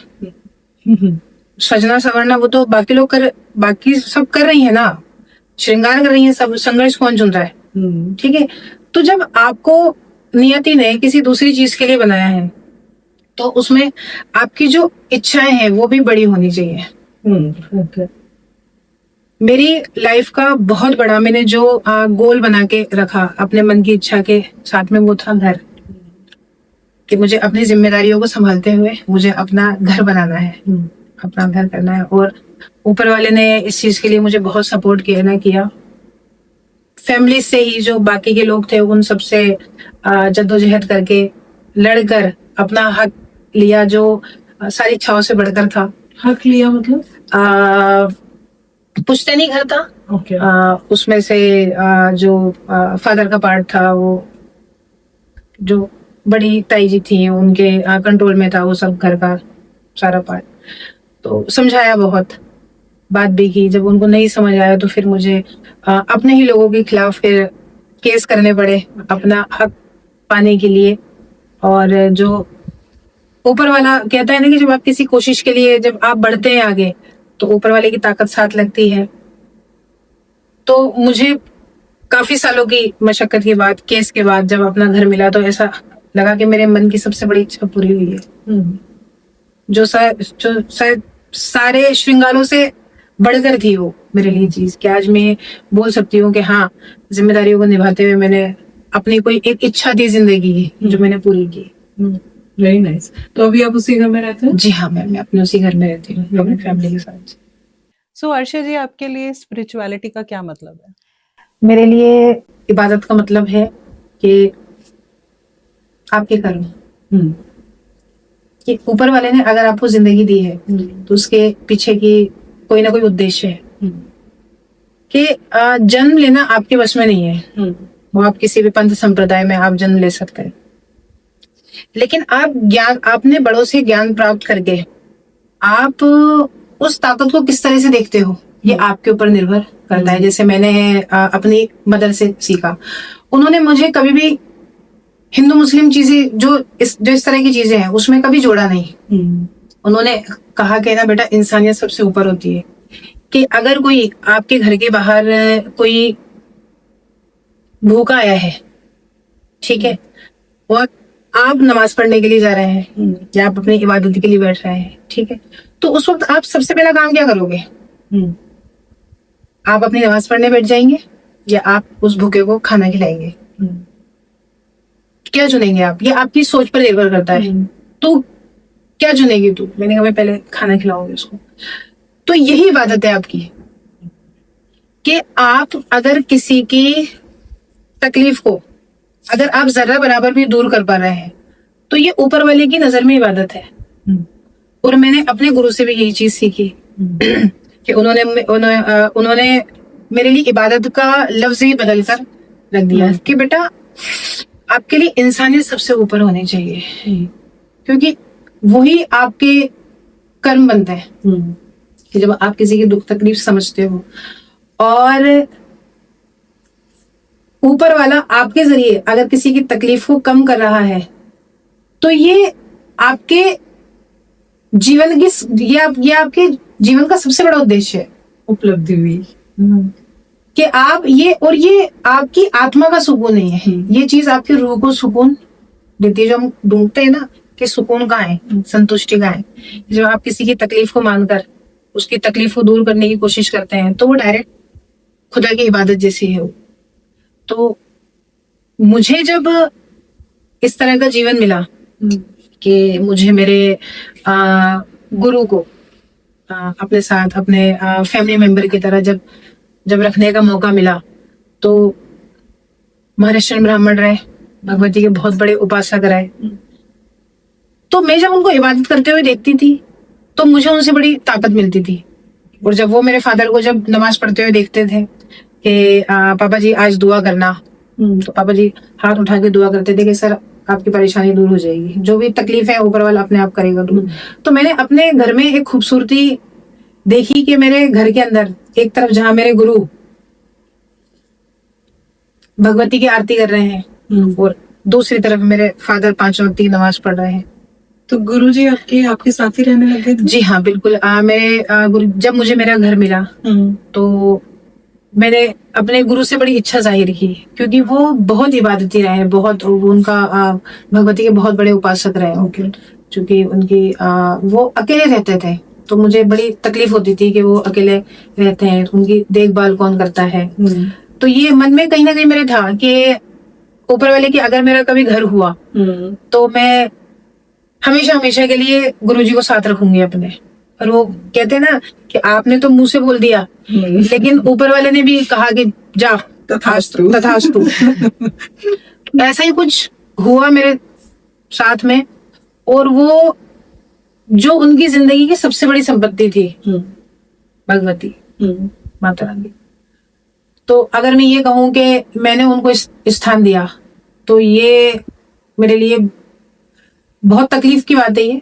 सजना संवरना वो तो बाकी सब कर रही है ना, श्रृंगार कर रही है सब, संघर्ष कौन चुन रहा है, ठीक है। तो जब आपको नियति ने किसी दूसरी चीज के लिए बनाया है, तो उसमें आपकी जो इच्छाएं हैं वो भी बड़ी होनी चाहिए। मेरी लाइफ का बहुत बड़ा मैंने जो गोल बना के रखा अपने मन की इच्छा के साथ में, वो था घर, कि मुझे अपनी जिम्मेदारियों को संभालते हुए मुझे अपना घर बनाना है, अपना घर करना है। और ऊपर वाले ने इस चीज के लिए मुझे बहुत सपोर्ट किया। फैमिली से ही जो बाकी के लोग थे उन सबसे जद्दोजहद करके लड़कर अपना हक लिया, जो सारी इच्छाओं से बढ़कर था। हक लिया मतलब पुश्तैनी घर था, उसमें से जो फादर का पार्ट था, वो जो बड़ी ताई जी थी उनके कंट्रोल में था वो सब, घर का सारा पार्ट। तो समझाया, बहुत बात भी की। जब उनको नहीं समझ आया तो फिर मुझे अपने ही लोगों के खिलाफ फिर केस करने पड़े अपना हक पाने के लिए। और जो ऊपर वाला कहता है ना कि जब आप किसी कोशिश के लिए जब आप बढ़ते हैं आगे, तो ऊपर वाले की ताकत साथ लगती है। तो मुझे काफी सालों की मशक्कत के बाद, केस के बाद जब अपना घर मिला, तो ऐसा लगा कि मेरे मन की सबसे बड़ी इच्छा पूरी हुई है, जो शायद सारे श्रृंगारों से बढ़कर थी वो मेरे लिए चीज, कि आज मैं बोल सकती हूँ कि हाँ, जिम्मेदारियों को निभाते हुए मैंने अपनी कोई एक इच्छा थी जिंदगी की जो मैंने पूरी की। Very nice. तो अभी आप उसी घर में रहते हैं? जी हाँ, मैं अपने उसी घर में रहती हूँ अपनी फैमिली के साथ। सो अर्षा जी, आपके लिए स्पिरिचुअलिटी का क्या मतलब है? मेरे लिए इबादत का मतलब है कि आपके कर्म, कि ऊपर वाले ने अगर आपको जिंदगी दी है तो उसके पीछे की कोई ना कोई उद्देश्य है। कि जन्म लेना आपके वश में नहीं है, वो आप किसी भी पंथ संप्रदाय में आप जन्म ले सकते हैं, लेकिन आपने बड़ों से ज्ञान प्राप्त करके आप उस ताकत को किस तरह से देखते हो, ये आपके ऊपर निर्भर करता है। जैसे मैंने अपनी मदर से सीखा, उन्होंने मुझे कभी भी हिंदू मुस्लिम चीजें जो इस तरह की चीजें हैं उसमें कभी जोड़ा नहीं। उन्होंने कहा कि ना बेटा, इंसानियत सबसे ऊपर होती है, कि अगर कोई आपके घर के बाहर कोई भूखा आया है, ठीक है, और आप नमाज पढ़ने के लिए जा रहे हैं या आप अपनी इबादत के लिए बैठ रहे हैं, ठीक है, तो उस वक्त आप सबसे पहला काम क्या करोगे? आप अपनी नमाज पढ़ने बैठ जाएंगे या आप उस भूखे को खाना खिलाएंगे? क्या चुनेंगे आप? ये आपकी सोच पर निर्भर करता है। तो क्या चुनेगी तू? मैंने कहा मैं पहले खाना खिलाऊंगी उसको। तो यही इबादत है आपकी, कि आप अगर किसी की तकलीफ को अगर आप जरा बराबर भी दूर कर पा रहे हैं, तो ये ऊपर वाले की नजर में इबादत है। और मैंने अपने गुरु से भी यही चीज सीखी कि उन्होंने मेरे लिए इबादत का लफ्ज ही बदल कर रख दिया कि बेटा, आपके लिए इंसानियत सबसे ऊपर होनी चाहिए। क्योंकि वही आपके कर्म बनते हैं कि जब आप किसी की दुख तकलीफ समझते हो और ऊपर वाला आपके जरिए अगर किसी की तकलीफ को कम कर रहा है तो ये आपके जीवन की ये आपके जीवन का सबसे बड़ा उद्देश्य है, उपलब्धि हुई। कि आप ये आपकी आत्मा का सुकून नहीं है, ये चीज आपकी रूह को सुकून देती है। जो हम ढूंढते हैं ना कि सुकून कहाँ है, संतुष्टि कहाँ है, जब आप किसी की तकलीफ को मानकर उसकी तकलीफ को दूर करने की कोशिश करते हैं तो वो डायरेक्ट खुदा की इबादत जैसी है वो। तो मुझे जब इस तरह का जीवन मिला कि मुझे मेरे गुरु को अपने साथ अपने फैमिली मेंबर की तरह जब रखने का मौका मिला, तो महाराष्ट्र ब्राह्मण रहे, भगवती के बहुत बड़े उपासक रहे, तो मैं जब उनको इबादत करते हुए देखती थी तो मुझे उनसे बड़ी ताकत मिलती थी। और जब वो मेरे फादर को जब नमाज पढ़ते हुए देखते थे कि पापा जी आज दुआ करना, तो पापा जी हाथ उठा के दुआ करते थे कि सर आपकी परेशानी दूर हो जाएगी, जो भी तकलीफ है ऊपर वाला अपने आप करेगा दूर। तो मैंने अपने घर में एक खूबसूरती देखी कि मेरे घर के अंदर एक तरफ जहां मेरे गुरु भगवती की आरती कर रहे हैं और दूसरी तरफ मेरे फादर 5 वक्त की नमाज पढ़ रहे हैं। तो गुरुजी आपके साथ ही रहने लगे थे? जी हाँ, बिल्कुल। मेरे गुरु जब मुझे मेरा घर मिला तो मैंने अपने गुरु से बड़ी इच्छा जाहिर की, क्योंकि वो बहुत इबादती रहे, बहुत उनका भगवती के बहुत बड़े उपासक रहे। क्योंकि उनकी वो अकेले रहते थे तो मुझे बड़ी तकलीफ होती थी कि वो अकेले रहते हैं, उनकी देखभाल कौन करता है। तो ये मन में कहीं ना कहीं मेरे था कि ऊपर वाले की अगर मेरा कभी घर हुआ तो मैं हमेशा हमेशा के लिए गुरुजी को साथ रखूंगी अपने। और वो कहते हैं ना कि आपने तो मुंह से बोल दिया, लेकिन ऊपर वाले ने भी कहा कि जा तथास्तु। तथास्तु। ऐसा ही कुछ हुआ मेरे साथ में। और वो जो उनकी जिंदगी की सबसे बड़ी संपत्ति थी, भगवती माता रानी, तो अगर मैं ये कहूं कि मैंने उनको स्थान दिया तो ये मेरे लिए बहुत तकलीफ की बात है ये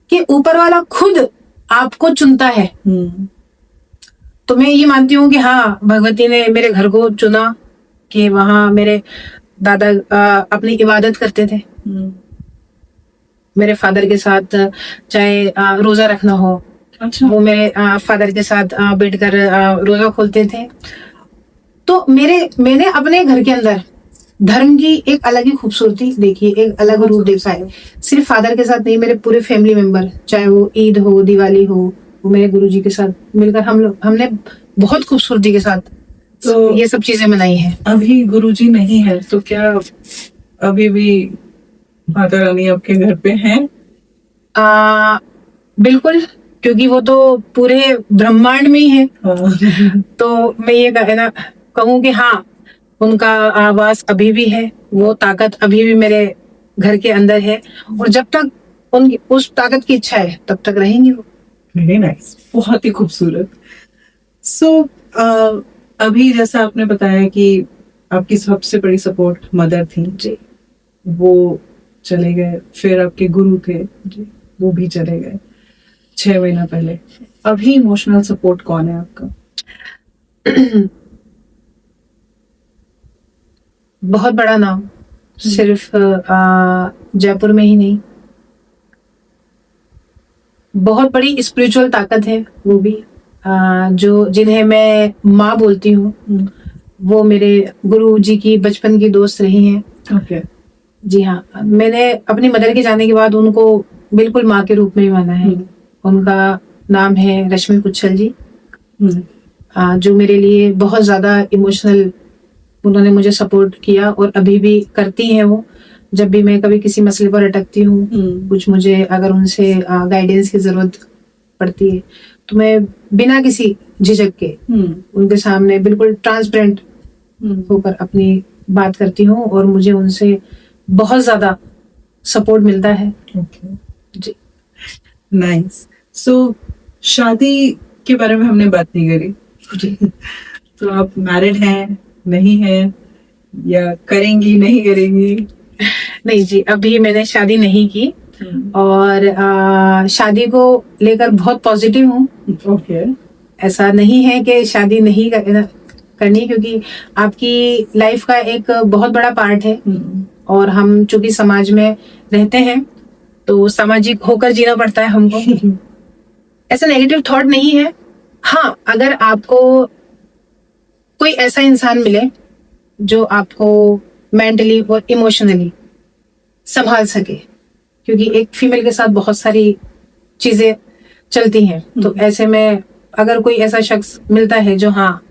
कि ऊपर वाला खुद आपको चुनता है। तो मैं ये मानती हूँ कि हाँ, भगवती ने मेरे घर को चुना कि वहां मेरे दादा अपनी इबादत करते थे। मेरे फादर के साथ चाहे रोजा रखना हो, अच्छा। वो मेरे फादर के साथ बैठकर रोजा खोलते थे। तो मैंने अपने घर के अंदर धर्म की एक अलग ही खूबसूरती देखी, एक अलग रूप देखा है। सिर्फ फादर के साथ नहीं, मेरे पूरे फैमिली मेंबर, चाहे वो ईद हो, दिवाली हो, वो मेरे गुरुजी के साथ मिलकर हमने बहुत खूबसूरती के साथ तो ये सब चीजें मनाई है। अभी गुरुजी नहीं है तो क्या अभी भी माता रानी आपके घर पे हैं? बिल्कुल, क्योंकि वो तो पूरे ब्रह्मांड में ही है। तो मैं ये कहूँ कि हाँ, उनका आवास अभी भी है, वो ताकत अभी भी मेरे घर के अंदर है, और जब तक उनकी उस ताकत की इच्छा है तब तक रहेंगी वो। वेरी नाइस, बहुत ही खूबसूरत। सो अभी जैसा आपने बताया कि आपकी सबसे बड़ी सपोर्ट मदर थी जी, वो चले गए, फिर आपके गुरु थे जी, वो भी चले गए 6 महीना पहले। अभी इमोशनल सपोर्ट कौन है आपका? बहुत बड़ा नाम, सिर्फ जयपुर में ही नहीं, बहुत बड़ी स्पिरिचुअल ताकत है वो भी, जो जिन्हें मैं माँ बोलती हूँ, वो मेरे गुरु जी की बचपन की दोस्त रही हैं। ओके। जी हाँ, मैंने अपनी मदर के जाने के बाद उनको बिल्कुल माँ के रूप में ही माना है। उनका नाम है रश्मि कुच्छल जी, जो मेरे लिए बहुत ज्यादा इमोशनल, उन्होंने मुझे सपोर्ट किया और अभी भी करती हैं वो। जब भी मैं कभी किसी मसले पर अटकती हूँ, कुछ मुझे अगर उनसे गाइडेंस की जरूरत पड़ती है, तो मैं बिना किसी झिझक के उनके सामने बिल्कुल ट्रांसपेरेंट होकर अपनी बात करती हूँ, और मुझे उनसे बहुत ज्यादा सपोर्ट मिलता है। जी, नाइस। सो शादी के बारे में हमने बात नहीं करी जी। तो आप मैरिड हैं, नहीं हैं, या करेंगी नहीं करेंगी? नहीं जी, अभी मैंने शादी नहीं की। और शादी को लेकर बहुत पॉजिटिव हूँ। ओके। ऐसा नहीं है कि शादी नहीं करनी, क्योंकि आपकी लाइफ का एक बहुत बड़ा पार्ट है और हम चूंकि समाज में रहते हैं तो सामाजिक होकर जीना पड़ता है हमको। ऐसा नेगेटिव थॉट नहीं है। हाँ, अगर आपको कोई ऐसा इंसान मिले जो आपको मेंटली और इमोशनली संभाल सके, क्योंकि एक फीमेल के साथ बहुत सारी चीजें चलती हैं, तो ऐसे में अगर कोई ऐसा शख्स मिलता है जो हाँ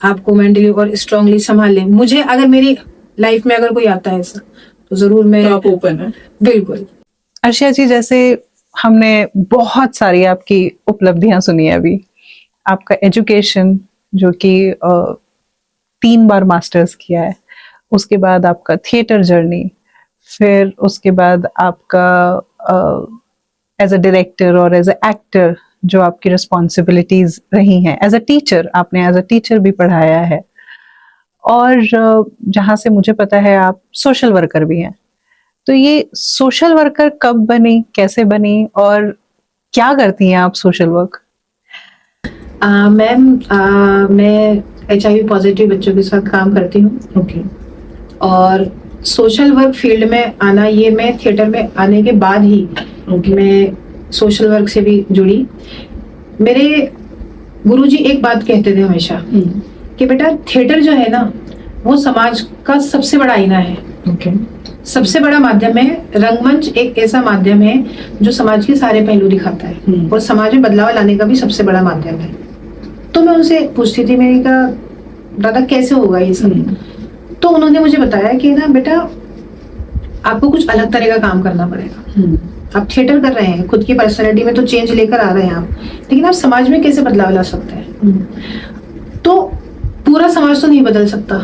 आपको मेंटली और स्ट्रांगली संभाल ले, मुझे अगर मेरी लाइफ में अगर कोई आता है ऐसा, तो जरूर मैं तो आप ओपन है? बिल्कुल। अर्शिया जी, जैसे हमने बहुत सारी आपकी उपलब्धियां सुनी है अभी, आपका एजुकेशन जो कि 3 बार मास्टर्स किया है, उसके बाद आपका थिएटर जर्नी, फिर उसके बाद आपका एज अ डायरेक्टर और एज अ एक्टर जो आपकी रिस्पॉन्सिबिलिटीज रही हैं, एज अ टीचर आपने एज अ टीचर भी पढ़ाया है, और जहाँ से मुझे पता है आप सोशल वर्कर भी हैं। तो ये सोशल वर्कर कब बनी, कैसे बनी और क्या करती हैं आप सोशल वर्क? मैम, मैं HIV पॉजिटिव बच्चों के साथ काम करती हूँ। ओके। और सोशल वर्क फील्ड में आना, ये मैं थिएटर में आने के बाद ही मैं सोशल वर्क से भी जुड़ी। मेरे गुरुजी एक बात कहते थे हमेशा कि बेटा, थिएटर जो है ना वो समाज का सबसे बड़ा आईना है। ओके। सबसे बड़ा माध्यम है। रंगमंच एक ऐसा माध्यम है जो समाज के सारे पहलू दिखाता है और समाज में बदलाव लाने का भी सबसे बड़ा माध्यम है। तो मैं उनसे पूछती थी, मैंने कहा दादा कैसे होगा ये सब? तो उन्होंने मुझे बताया कि ना बेटा, आपको कुछ अलग तरह का काम करना पड़ेगा। आप थिएटर कर रहे हैं, खुद की पर्सनैलिटी में तो चेंज लेकर आ रहे हैं आप, लेकिन आप समाज में कैसे बदलाव ला सकते हैं? तो पूरा समाज तो नहीं बदल सकता,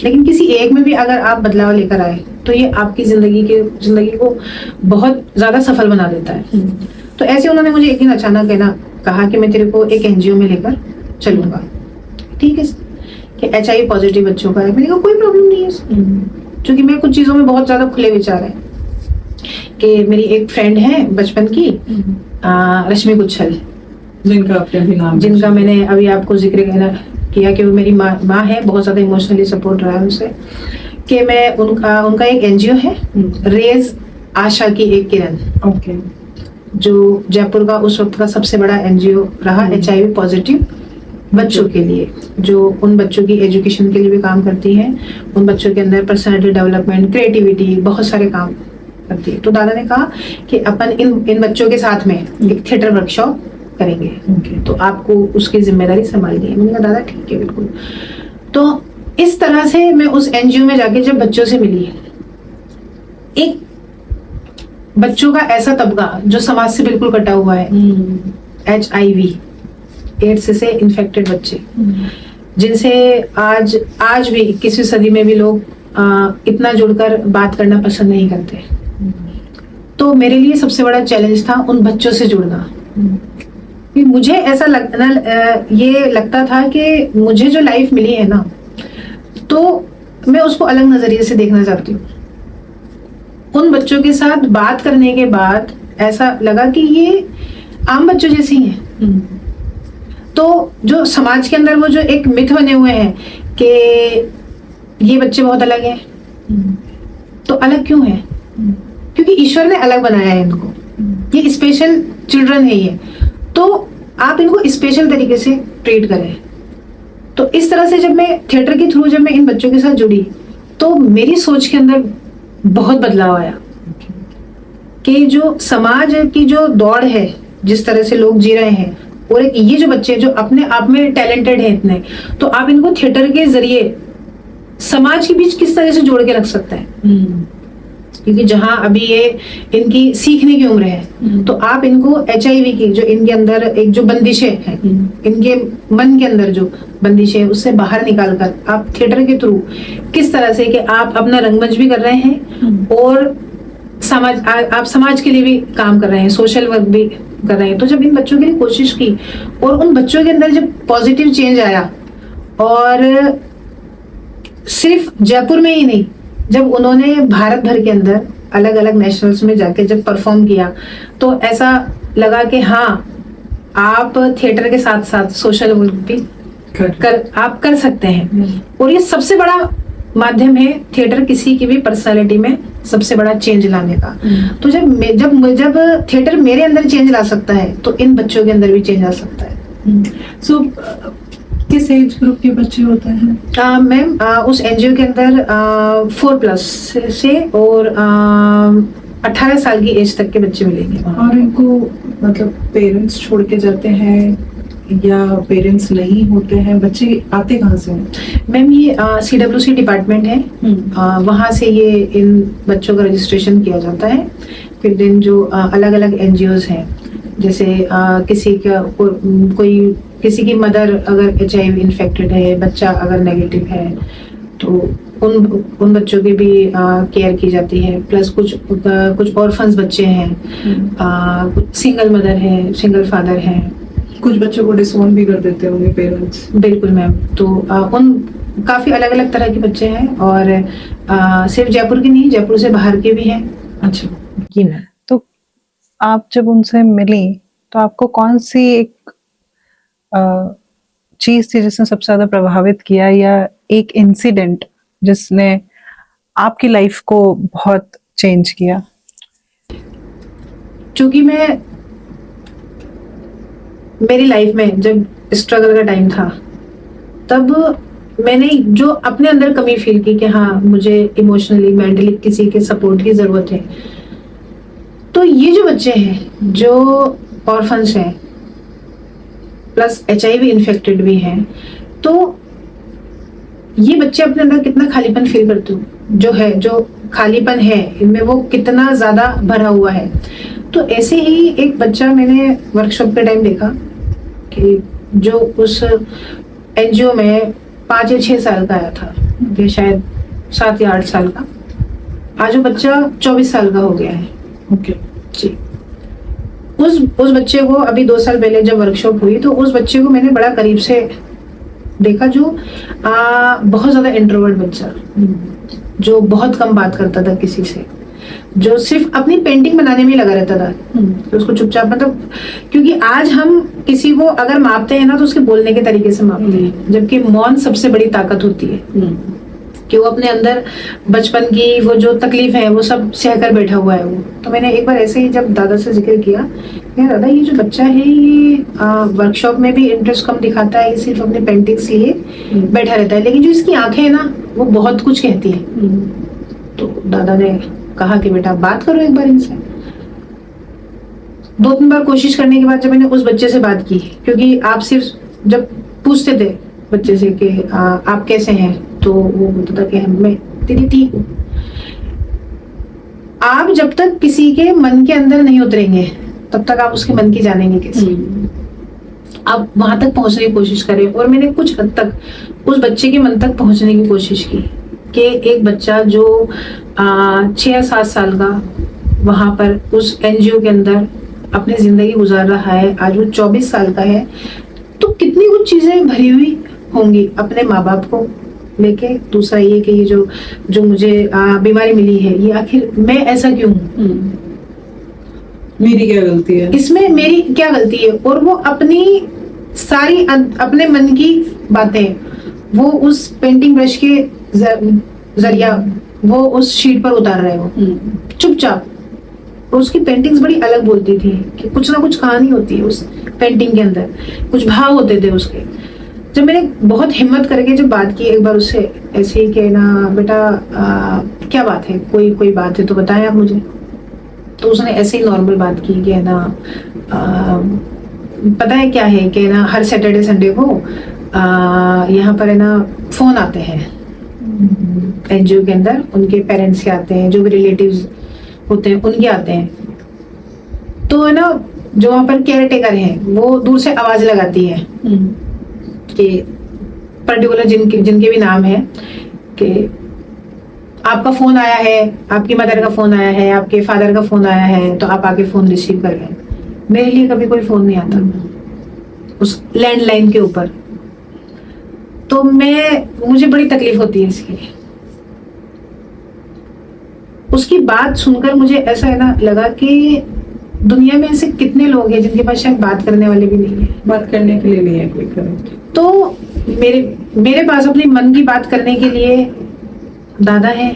लेकिन किसी एक में भी अगर आप बदलाव लेकर आए तो ये आपकी जिंदगी को बहुत ज्यादा सफल बना देता है। तो ऐसे उन्होंने मुझे एक दिन अचानक कहा कि मैं तेरे को एक NGO में लेकर चलूंगा। ठीक है कि HIV पॉजिटिव बच्चों का है। मैंने कहा कोई प्रॉब्लम नहीं है, क्योंकि मैं कुछ चीजों में बहुत ज्यादा खुले विचार है। कि मेरी एक फ्रेंड है बचपन की, रश्मि गुच्छल, जिनका मैंने अभी आपको जिक्र किया कि वो मेरी माँ है, बहुत ज्यादा इमोशनली सपोर्ट रहा है उनसे। कि मैं उनका एक NGO है, रेज आशा की एक किरण, ओके, जो जयपुर का उस वक्त का सबसे बड़ा NGO रहा HIV पॉजिटिव बच्चों के लिए, जो उन बच्चों की एजुकेशन के लिए भी काम करती है, उन बच्चों के अंदर पर्सनालिटी डेवलपमेंट, क्रिएटिविटी, बहुत सारे काम करती है। तो दादा ने कहा कि अपन इन बच्चों के साथ में एक थिएटर वर्कशॉप करेंगे, तो आपको उसकी जिम्मेदारी संभालनी है। मैंने कहा दादा ठीक है, बिल्कुल। तो इस तरह से मैं उस NGO में जाके जब बच्चों से मिली, एक बच्चों का ऐसा तबका जो समाज से बिल्कुल कटा हुआ है, HIV एड्स से इन्फेक्टेड बच्चे, जिनसे आज भी 21वीं सदी में भी लोग इतना जुड़कर बात करना पसंद नहीं करते। तो मेरे लिए सबसे बड़ा चैलेंज था उन बच्चों से जुड़ना। मुझे ऐसा ये लगता था कि मुझे जो लाइफ मिली है ना, तो मैं उसको अलग नजरिए से देखना चाहती हूँ। उन बच्चों के साथ बात करने के बाद ऐसा लगा कि ये आम बच्चों जैसी हैं। तो जो समाज के अंदर वो जो एक मिथ बने हुए हैं कि ये बच्चे बहुत अलग हैं, तो अलग क्यों हैं? क्योंकि ईश्वर ने अलग बनाया है इनको, ये स्पेशल चिल्ड्रन है ये, तो आप इनको स्पेशल तरीके से ट्रीट करें। तो इस तरह से जब मैं थिएटर के थ्रू जब मैं इन बच्चों के साथ जुड़ी, तो मेरी सोच के अंदर बहुत बदलाव आया कि जो समाज की जो दौड़ है, जिस तरह से लोग जी रहे हैं, और एक ये जो बच्चे जो अपने आप में टैलेंटेड हैं इतने, तो आप इनको थिएटर के जरिए समाज के बीच किस तरह से जोड़ के रख सकते हैं। क्योंकि जहां अभी ये इनकी सीखने की उम्र है, तो आप इनको HIV की जो इनके अंदर एक जो बंदिशें हैं, इनके मन के अंदर जो बंदिशें, उससे बाहर निकालकर आप थिएटर के थ्रू किस तरह से कि आप अपना रंगमंच भी कर रहे हैं और आप समाज के लिए भी काम कर रहे हैं, सोशल वर्क भी कर रहे हैं। तो जब इन बच्चों के लिए कोशिश की और उन बच्चों के अंदर जब पॉजिटिव चेंज आया, और सिर्फ जयपुर में ही नहीं, जब उन्होंने भारत भर के अंदर अलग अलग नेशनल्स में जाके जब परफॉर्म किया तो ऐसा लगा कि हाँ, आप थिएटर के साथ साथ सोशल वर्क भी आप कर सकते हैं। और ये सबसे बड़ा माध्यम है थिएटर किसी की भी पर्सनालिटी में सबसे बड़ा चेंज लाने का। तो जब थिएटर मेरे अंदर चेंज ला सकता है तो इन बच्चों के अंदर भी चेंज आ सकता है। सो किस एज ग्रुप के बच्चे होते हैं मैम? उस एनजीओ के अंदर 4+ से और 18 साल की एज तक के बच्चे मिलेंगे। और इनको मतलब पेरेंट्स छोड़ के जाते हैं या पेरेंट्स नहीं होते हैं? बच्चे आते कहाँ से हैं? मैम ये CWC डिपार्टमेंट है, वहाँ से ये इन बच्चों का रजिस्ट्रेशन किया जाता है। फिर दिन जो अलग अलग एनजीओज हैं, जैसे किसी की मदर अगर HIV इन्फेक्टेड है, बच्चा अगर नेगेटिव है तो उन बच्चों की भी केयर की जाती है। प्लस कुछ ऑर्फन्स बच्चे हैं, सिंगल मदर है, सिंगल फादर है। कुछ बच्चों को डिसोन भी कर देते होंगे पेरेंट्स। बिल्कुल मैम। तो उन काफी अलग अलग तरह के बच्चे हैं और सिर्फ जयपुर के नहीं, जयपुर से बाहर के भी हैं। अच्छा, जी मैम। तो आप जब उनसे मिली तो आपको कौन सी एक चीज थी जिसने सबसे ज्यादा प्रभावित किया, या एक इंसिडेंट जिसने आपकी लाइफ को बहुत चेंज किया? क्योंकि मेरी लाइफ में जब स्ट्रगल का टाइम था तब मैंने जो अपने अंदर कमी फील की कि हाँ, मुझे इमोशनली मेंटली किसी के सपोर्ट की जरूरत है। तो ये जो बच्चे हैं जो ऑर्फन्स हैं प्लस HIV इन्फेक्टेड भी हैं, तो ये बच्चे अपने अंदर कितना खालीपन फील करते हो, जो खालीपन है इनमें वो कितना ज्यादा भरा हुआ है। तो ऐसे ही एक बच्चा मैंने वर्कशॉप के टाइम देखा कि जो उस एनजीओ में 5 या 6 साल का आया था, या शायद 7 या 8 साल का, आज वो बच्चा 24 साल का हो गया है। ओके जी। उस बच्चे को अभी 2 साल पहले जब वर्कशॉप हुई तो उस बच्चे को मैंने बड़ा करीब से देखा, जो बहुत ज्यादा इंट्रोवर्ट बच्चा, जो बहुत कम बात करता था किसी से, जो सिर्फ अपनी पेंटिंग बनाने में लगा रहता था। तो उसको चुपचाप, मतलब क्योंकि आज हम किसी को अगर मापते हैं ना तो उसके बोलने के तरीके से मापते हैं, जबकि मौन सबसे बड़ी ताकत होती है कि वो अपने अंदर बचपन की वो जो तकलीफ है वो सब सहकर बैठा हुआ है वो। तो मैंने एक बार ऐसे ही जब दादा से जिक्र किया, दादा ये जो बच्चा है ये वर्कशॉप में भी इंटरेस्ट कम दिखाता है, सिर्फ अपने पेंटिंग्स लिए बैठा रहता है, लेकिन जो इसकी आंखें है ना वो बहुत कुछ कहती है। तो दादा ने कहा कि बेटा बात करो एक बार इनसे। 2-3 बार कोशिश करने के बाद जब मैंने उस बच्चे से बात की, क्योंकि आप सिर्फ जब पूछते थे बच्चे से कि आप कैसे हैं, तो वो बोलता था कि मैं दीदी ठीक हूँ। आप जब तक किसी के मन के अंदर नहीं उतरेंगे तब तक आप उसके मन की जानेंगे कैसे? आप वहां तक पहुंचने की कोशिश करें। और मैंने कुछ हद तक उस बच्चे के मन तक पहुंचने की कोशिश की कि एक बच्चा जो 6 या 7 साल का वहां पर उस एनजीओ के अंदर अपनी जिंदगी गुजार रहा है, आज वो 24 साल का है, तो कितनी कुछ चीजें भरी हुई होंगी अपने माँ बाप को लेके। दूसरा ये कि ये जो मुझे बीमारी मिली है, ये आखिर मैं ऐसा क्यों हूँ, मेरी क्या गलती है, इसमें मेरी क्या गलती है। और वो अपनी सारी अपने मन की बातें वो उस पेंटिंग ब्रश के जरिया वो उस शीट पर उतार रहे हो चुपचाप। और उसकी पेंटिंग्स बड़ी अलग बोलती थी कि कुछ ना कुछ कहानी होती है उस पेंटिंग के अंदर, कुछ भाव होते थे उसके। जब मैंने बहुत हिम्मत करके जब बात की एक बार उससे ऐसे ही कि ना बेटा क्या बात है, कोई बात है तो बताएं आप मुझे। तो उसने ऐसे ही नॉर्मल बात की कि ना पता है क्या है कि ना हर सैटरडे संडे को यहाँ पर है ना फोन आते हैं एनजीओ के अंदर, उनके पेरेंट्स के आते हैं, जो भी रिलेटिव्स होते हैं उनके आते हैं। तो है ना जो वहाँ पर केयर टेकर है वो दूर से आवाज लगाती है कि पर्टिकुलर जिनके भी नाम है कि आपका फोन आया है, आपकी मदर का फोन आया है, आपके फादर का फोन आया है, तो आप आके फोन रिसीव कर लें। मेरे लिए कभी कोई फोन नहीं आता उस लैंडलाइन के ऊपर, तो मुझे बड़ी तकलीफ होती है इसकी। उसकी बात सुनकर मुझे ऐसा है ना लगा कि दुनिया में ऐसे कितने लोग हैं जिनके पास शायद बात करने वाले भी नहीं है, बात करने के लिए नहीं है कोई, करेक्ट। तो मेरे पास अपने मन की बात करने के लिए दादा है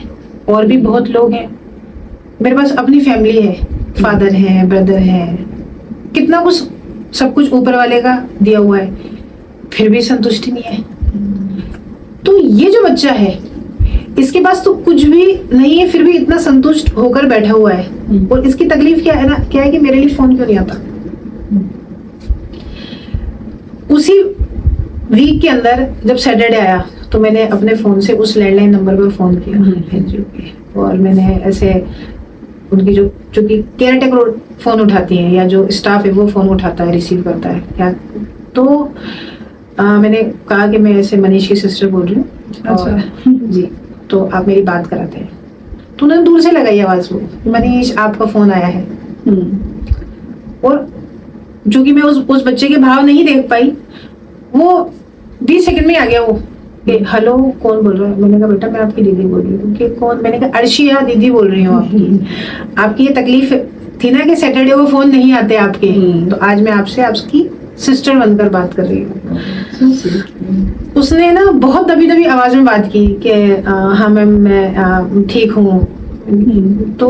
और भी बहुत लोग हैं। मेरे पास अपनी फैमिली है, फादर है, ब्रदर है, कितना कुछ, सब कुछ ऊपर वाले का दिया हुआ है, फिर भी संतुष्टि नहीं है। तो ये जो बच्चा है इसके पास तो कुछ भी नहीं है, फिर भी इतना संतुष्ट होकर बैठा हुआ है। और इसकी तकलीफ क्या है ना, क्या है कि मेरे लिए फोन क्यों नहीं आता। उसी वीक के अंदर जब सैटरडे आया तो मैंने अपने फोन से उस लैंडलाइन नंबर पर फोन किया एनजीओ पे, और मैंने ऐसे उनकी जो कि केयर टेकर फोन उठाती है या जो स्टाफ है वो फोन उठाता है, रिसीव करता है क्या, तो मैंने कहा कि मैं ऐसे मनीष की सिस्टर बोल रही हूँ और जी, तो आप मेरी बात कराते हैं। तो उन्होंने दूर से लगाई आवाज, वो मनीष आपका फोन आया है। और जो कि मैं उस बच्चे के भाव नहीं देख पाई, वो 20 सेकंड में आ गया वो कि हेलो कौन बोल रहा है। मैंने कहा बेटा मैं आपकी दीदी बोल रही हूँ। कि कौन? मैंने कहा अर्शिया दीदी बोल रही हूँ आपकी ये तकलीफ थी ना कि सैटरडे को फोन नहीं आते आपके, तो आज मैं आपसे आपकी सिस्टर बनकर बात कर रही हूँ। उसने ना बहुत दबी दबी आवाज में बात की कि हाँ मैम मैं ठीक हूँ। तो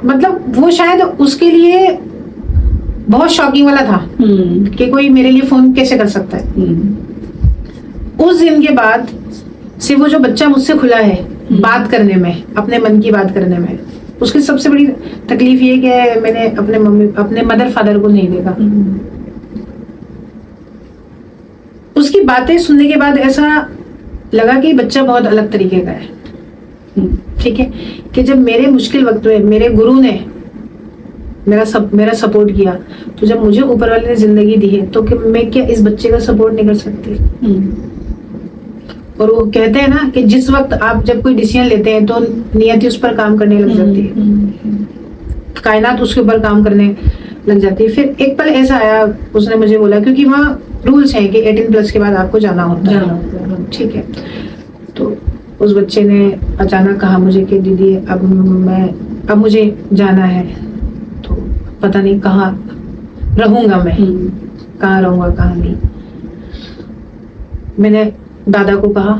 मतलब वो शायद उसके लिए बहुत शॉकिंग वाला था कि कोई मेरे लिए फोन कैसे कर सकता है। उस दिन के बाद से वो जो बच्चा मुझसे खुला है बात करने में, अपने मन की बात करने में, उसकी सबसे बड़ी तकलीफ ये कि मैंने अपने मदर फादर को नहीं देखा। उसकी बातें सुनने के बाद ऐसा लगा कि बच्चा बहुत अलग तरीके का है। ठीक है, कि जब मेरे मुश्किल वक्त में मेरे गुरु ने मेरा सपोर्ट किया, तो जब मुझे ऊपर वाले ने जिंदगी दी है तो कि मैं क्या इस बच्चे का सपोर्ट नहीं कर सकती। और वो कहते हैं ना कि जिस वक्त आप जब कोई डिसीजन लेते हैं तो नियति उस पर काम करने लग जाती है, कायनात उसके ऊपर काम करने लग जाती है। फिर एक पल ऐसा आया, उसने मुझे बोला, क्योंकि वहाँ रूल्स हैं कि 18+ के बाद आपको जाना होता है, ठीक है। तो उस बच्चे ने अचानक कहा मुझे कि दीदी अब मुझे जाना है, तो पता नहीं कहाँ रहूंगा मैं, कहाँ रहूंगा कहाँ नहीं। मैंने दादा को कहा,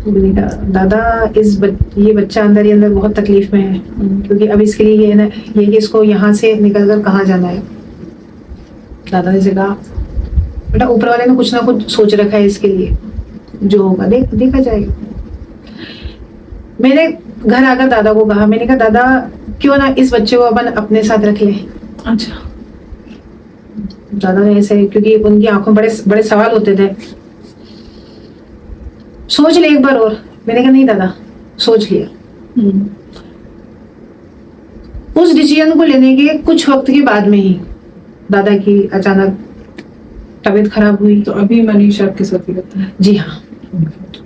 मैंने कहा दादा ये बच्चा अंदर ही अंदर बहुत तकलीफ में है, क्योंकि अब इसके लिए ये कि इसको यहाँ से निकलकर कहाँ जाना है। दादा ने कहा बेटा ऊपर वाले ने कुछ ना कुछ सोच रखा है इसके लिए, जो होगा देखा जाएगा। मैंने घर आकर दादा को कहा, मैंने कहा दादा क्यों ना इस बच्चे को अपन अपने साथ रख ले। अच्छा। दादा ने ऐसे, क्योंकि उनकी आंखों में बड़े सवाल होते थे, सोच ले एक बार और। मैंने कहा नहीं दादा, सोच लिया। उस डिसीजन को लेने के कुछ वक्त के बाद में ही दादा की अचानक तबीयत खराब हुई। तो अभी मनीष आपके साथ ही रहता है? जी हाँ।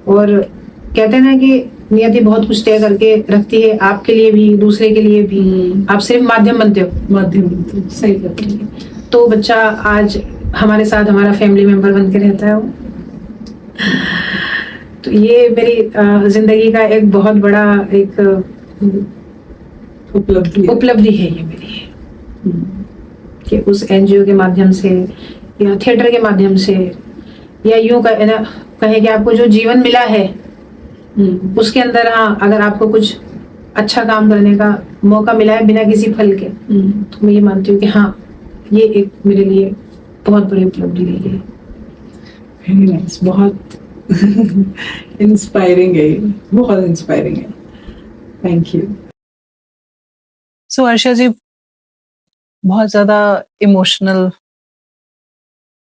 और कहते हैं ना कि नियति बहुत कुछ तय करके रखती है, आपके लिए भी दूसरे के लिए भी। आप सिर्फ माध्यम बनते हो। सही बात है। तो बच्चा आज हमारे साथ हमारा फैमिली मेंबर बन के रहता है वो। तो ये मेरी जिंदगी का एक बहुत बड़ा एक उपलब्धि है ये मेरी, कि उस एनजीओ के माध्यम से या थिएटर के माध्यम से, या यूं कहे कि आपको जो जीवन मिला है उसके अंदर, हाँ अगर आपको कुछ अच्छा काम करने का मौका मिला है बिना किसी फल के, तो मैं ये मानती हूँ कि हाँ ये एक मेरे लिए बहुत बड़ी उपलब्धि रही है। वेरी नाइस, बहुत इंस्पायरिंग है, बहुत इंस्पायरिंग है। Thank you. सो अर्षा जी, बहुत ज्यादा इमोशनल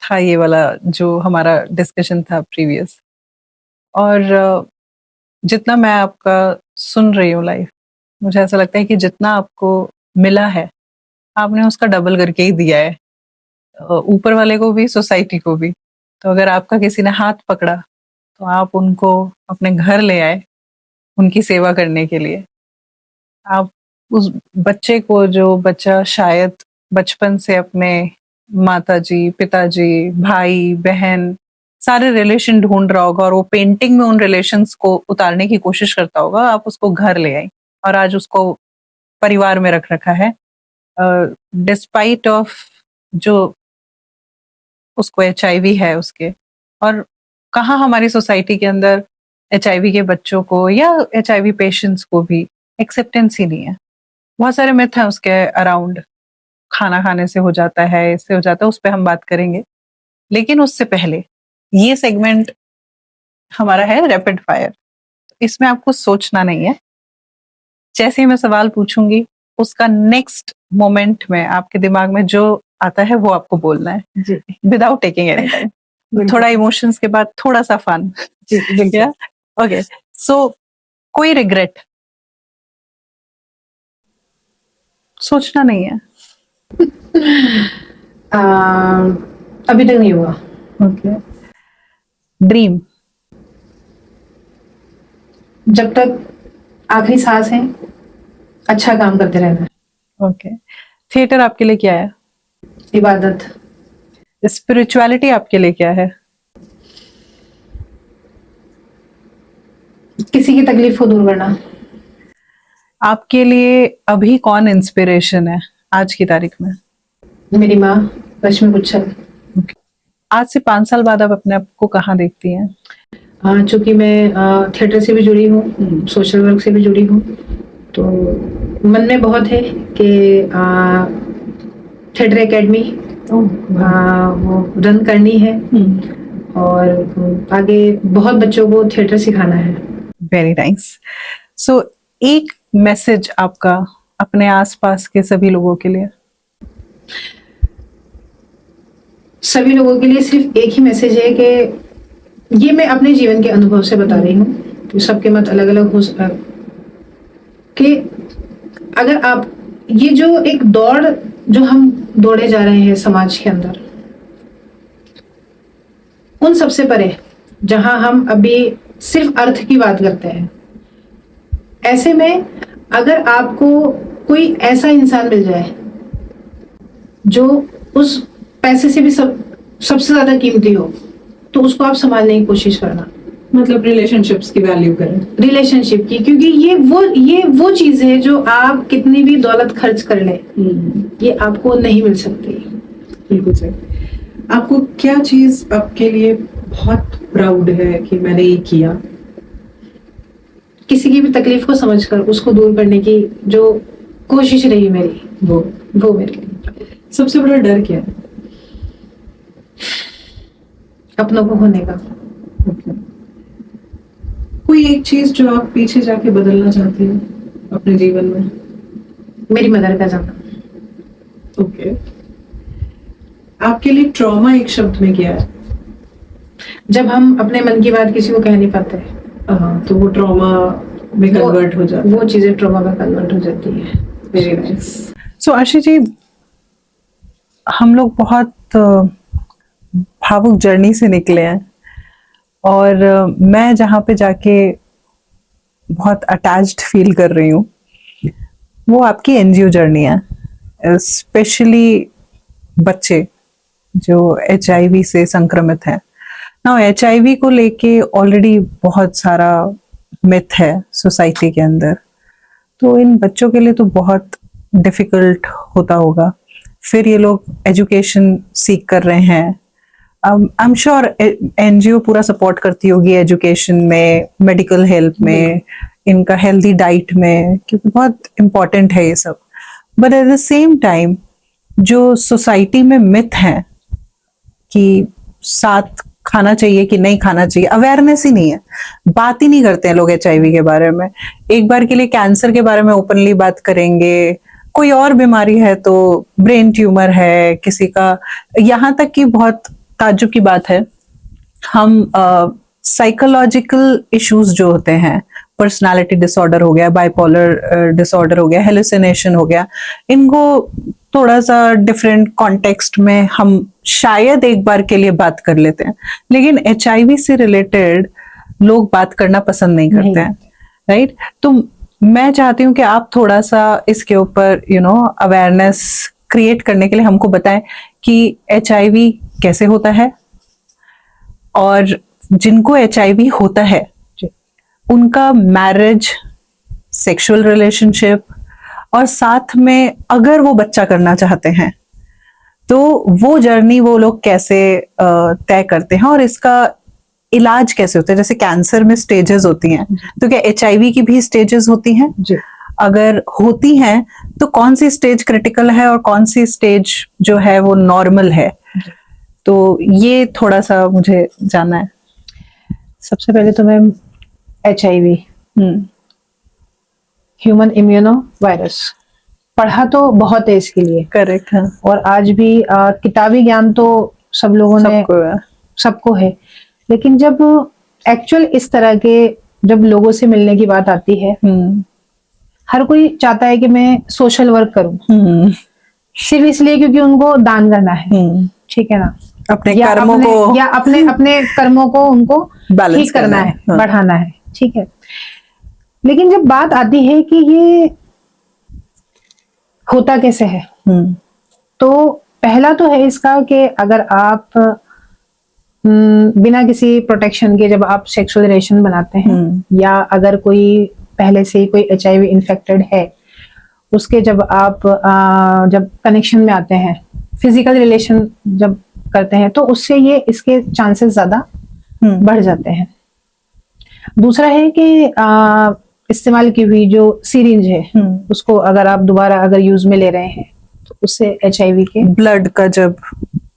था ये वाला जो हमारा डिस्कशन था प्रीवियस, और जितना मैं आपका सुन रही हूँ लाइफ, मुझे ऐसा लगता है कि जितना आपको मिला है आपने उसका डबल करके ही दिया है, ऊपर वाले को भी, सोसाइटी को भी। तो अगर आपका किसी ने हाथ पकड़ा तो आप उनको अपने घर ले आए उनकी सेवा करने के लिए। आप उस बच्चे को, जो बच्चा शायद बचपन से अपने माताजी, पिताजी, भाई, बहन सारे रिलेशन ढूंढ रहा होगा और वो पेंटिंग में उन रिलेशंस को उतारने की कोशिश करता होगा, आप उसको घर ले आई और आज उसको परिवार में रख रखा है, डिस्पाइट ऑफ जो उसको HIV है उसके, और कहाँ हमारी सोसाइटी के अंदर HIV के बच्चों को या HIV पेशेंट्स को भी एक्सेप्टेंस ही नहीं है। बहुत सारे मिथ हैं उसके अराउंड, खाना खाने से हो जाता है, इससे हो जाता है, उस पर हम बात करेंगे। लेकिन उससे पहले ये सेगमेंट हमारा है रैपिड फायर। इसमें आपको सोचना नहीं है, जैसे ही मैं सवाल पूछूंगी उसका नेक्स्ट मोमेंट में आपके दिमाग में जो आता है वो आपको बोलना है, जी विदाउट टेकिंग एनी टाइम। थोड़ा इमोशंस के बाद थोड़ा सा फन। जी बिल्कुल। ओके, सो कोई रिग्रेट? सोचना नहीं है। अभी तक नहीं हुआ। Okay, dream? जब तक आखिरी सांस है अच्छा काम करते रहना। ओके, थिएटर आपके लिए क्या है? इबादत। स्पिरिचुअलिटी आपके लिए क्या है? किसी की तकलीफ को दूर करना। आपके लिए अभी कौन इंस्पिरेशन है आज की तारीख में? मेरी माँ रश्मि गुच्छल। आज से 5 साल बाद आप अपने आप को कहाँ देखती हैं? चूंकि मैं थिएटर से भी जुड़ी हूँ, सोशल वर्क से भी जुड़ी हूँ, तो मन में बहुत है कि थिएटर एकेडमी वो रन करनी है और आगे बहुत बच्चों को थिएटर सिखाना है। Very nice. सो एक मैसेज आपका अपने आसपास के सभी लोगों के लिए? सभी लोगों के लिए सिर्फ एक ही मैसेज है कि ये मैं अपने जीवन के अनुभव से बता रही हूँ, तो सबके मत अलग अलग हो सकता है, कि अगर आप ये जो एक दौड़ जो हम दौड़े जा रहे हैं समाज के अंदर, उन सबसे परे जहां हम अभी सिर्फ अर्थ की बात करते हैं, ऐसे में अगर आपको कोई ऐसा इंसान मिल जाए जो उस पैसे से भी सबसे ज्यादा कीमती हो, तो उसको आप संभालने की कोशिश करना। मतलब रिलेशनशिप्स की वैल्यू करें, रिलेशनशिप की, क्योंकि ये वो चीज है जो आप कितनी भी दौलत खर्च कर ले, ये आपको नहीं मिल सकती। बिल्कुल सही। आपको क्या चीज आपके लिए बहुत प्राउड है कि मैंने ये किया? किसी की भी तकलीफ को समझकर उसको दूर करने की जो कोशिश रही मेरी, वो मेरे लिए। सबसे बड़ा डर क्या है? अपनों को होने का। कोई एक चीज जो आप पीछे जाके बदलना चाहती हैं अपने जीवन में? मेरी मदर का जाना। ओके। आपके लिए ट्रॉमा एक शब्द में क्या है? जब हम अपने मन की बात किसी को कह नहीं पाते, तो वो ट्रॉमा में कन्वर्ट हो जाता है। वो चीजें ट्रॉमा में कन्वर्ट हो जाती है। Very nice. सो आशी जी, हम लोग बहुत भावुक जर्नी से निकले हैं, और मैं जहाँ पे जाके बहुत अटैच्ड फील कर रही हूँ वो आपकी NGO जर्नी है, स्पेशली बच्चे जो HIV से संक्रमित हैं। ना HIV को लेके ऑलरेडी बहुत सारा मिथ है सोसाइटी के अंदर, तो इन बच्चों के लिए तो बहुत डिफिकल्ट होता होगा। फिर ये लोग एजुकेशन सीख कर रहे हैं, आई एम श्योर NGO पूरा सपोर्ट करती होगी एजुकेशन में, मेडिकल हेल्प में, इनका हेल्दी डाइट में, क्योंकि बहुत इम्पोर्टेंट है ये सब। But at the same time जो सोसाइटी में मिथ है कि साथ खाना चाहिए कि नहीं खाना चाहिए, अवेयरनेस ही नहीं है, बात ही नहीं करते हैं लोग HIV के बारे में। एक बार के लिए कैंसर के बारे में ओपनली बात करेंगे, कोई और बीमारी है तो ब्रेन ट्यूमर है किसी का, यहाँ तक कि बहुत ताज्जुब की बात है, हम साइकोलॉजिकल इश्यूज जो होते हैं, पर्सनालिटी डिसऑर्डर हो गया, बाइपोलर डिसऑर्डर हो गया, हेलुसिनेशन हो गया, इनको थोड़ा सा डिफरेंट कॉन्टेक्स्ट में हम शायद एक बार के लिए बात कर लेते हैं, लेकिन HIV से रिलेटेड लोग बात करना पसंद नहीं करते हैं, राइट? तो मैं चाहती हूँ कि आप थोड़ा सा इसके ऊपर अवेयरनेस क्रिएट करने के लिए हमको बताएं कि HIV कैसे होता है, और जिनको HIV होता है उनका मैरिज, सेक्सुअल रिलेशनशिप और साथ में अगर वो बच्चा करना चाहते हैं तो वो जर्नी वो लोग कैसे तय करते हैं और इसका इलाज कैसे होता है? जैसे कैंसर में स्टेजेस होती हैं, तो क्या HIV की भी स्टेजेस होती हैं? जी। अगर होती हैं तो कौन सी स्टेज क्रिटिकल है और कौन सी स्टेज जो है वो नॉर्मल है? तो ये थोड़ा सा मुझे जानना है। सबसे पहले तो ma'am HIV human immuno virus पढ़ा तो बहुत है इसके लिए, करेक्ट है, और आज भी किताबी ज्ञान तो सब लोगों ने सबको है, लेकिन जब एक्चुअल इस तरह के जब लोगों से मिलने की बात आती है, हर कोई चाहता है कि मैं सोशल वर्क करूं, सिर्फ इसलिए क्योंकि उनको दान करना है, ठीक है ना, अपने कर्मों को या अपने कर्मों को उनको बैलेंस ठीक करना है, हाँ। बढ़ाना है, ठीक है। लेकिन जब बात आती है कि ये होता कैसे है, तो पहला तो है इसका कि अगर आप बिना किसी प्रोटेक्शन के जब आप सेक्सुअल रिलेशन बनाते हैं, या अगर कोई पहले से ही कोई HIV इन्फेक्टेड है, उसके जब आप जब कनेक्शन में आते हैं, फिजिकल रिलेशन जब करते हैं, तो उससे ये इसके चांसेस ज्यादा बढ़ जाते हैं। दूसरा है कि इस्तेमाल की हुई जो सीरिंज है, उसको अगर आप दोबारा अगर यूज में ले रहे हैं, तो उससे HIV के ब्लड का जब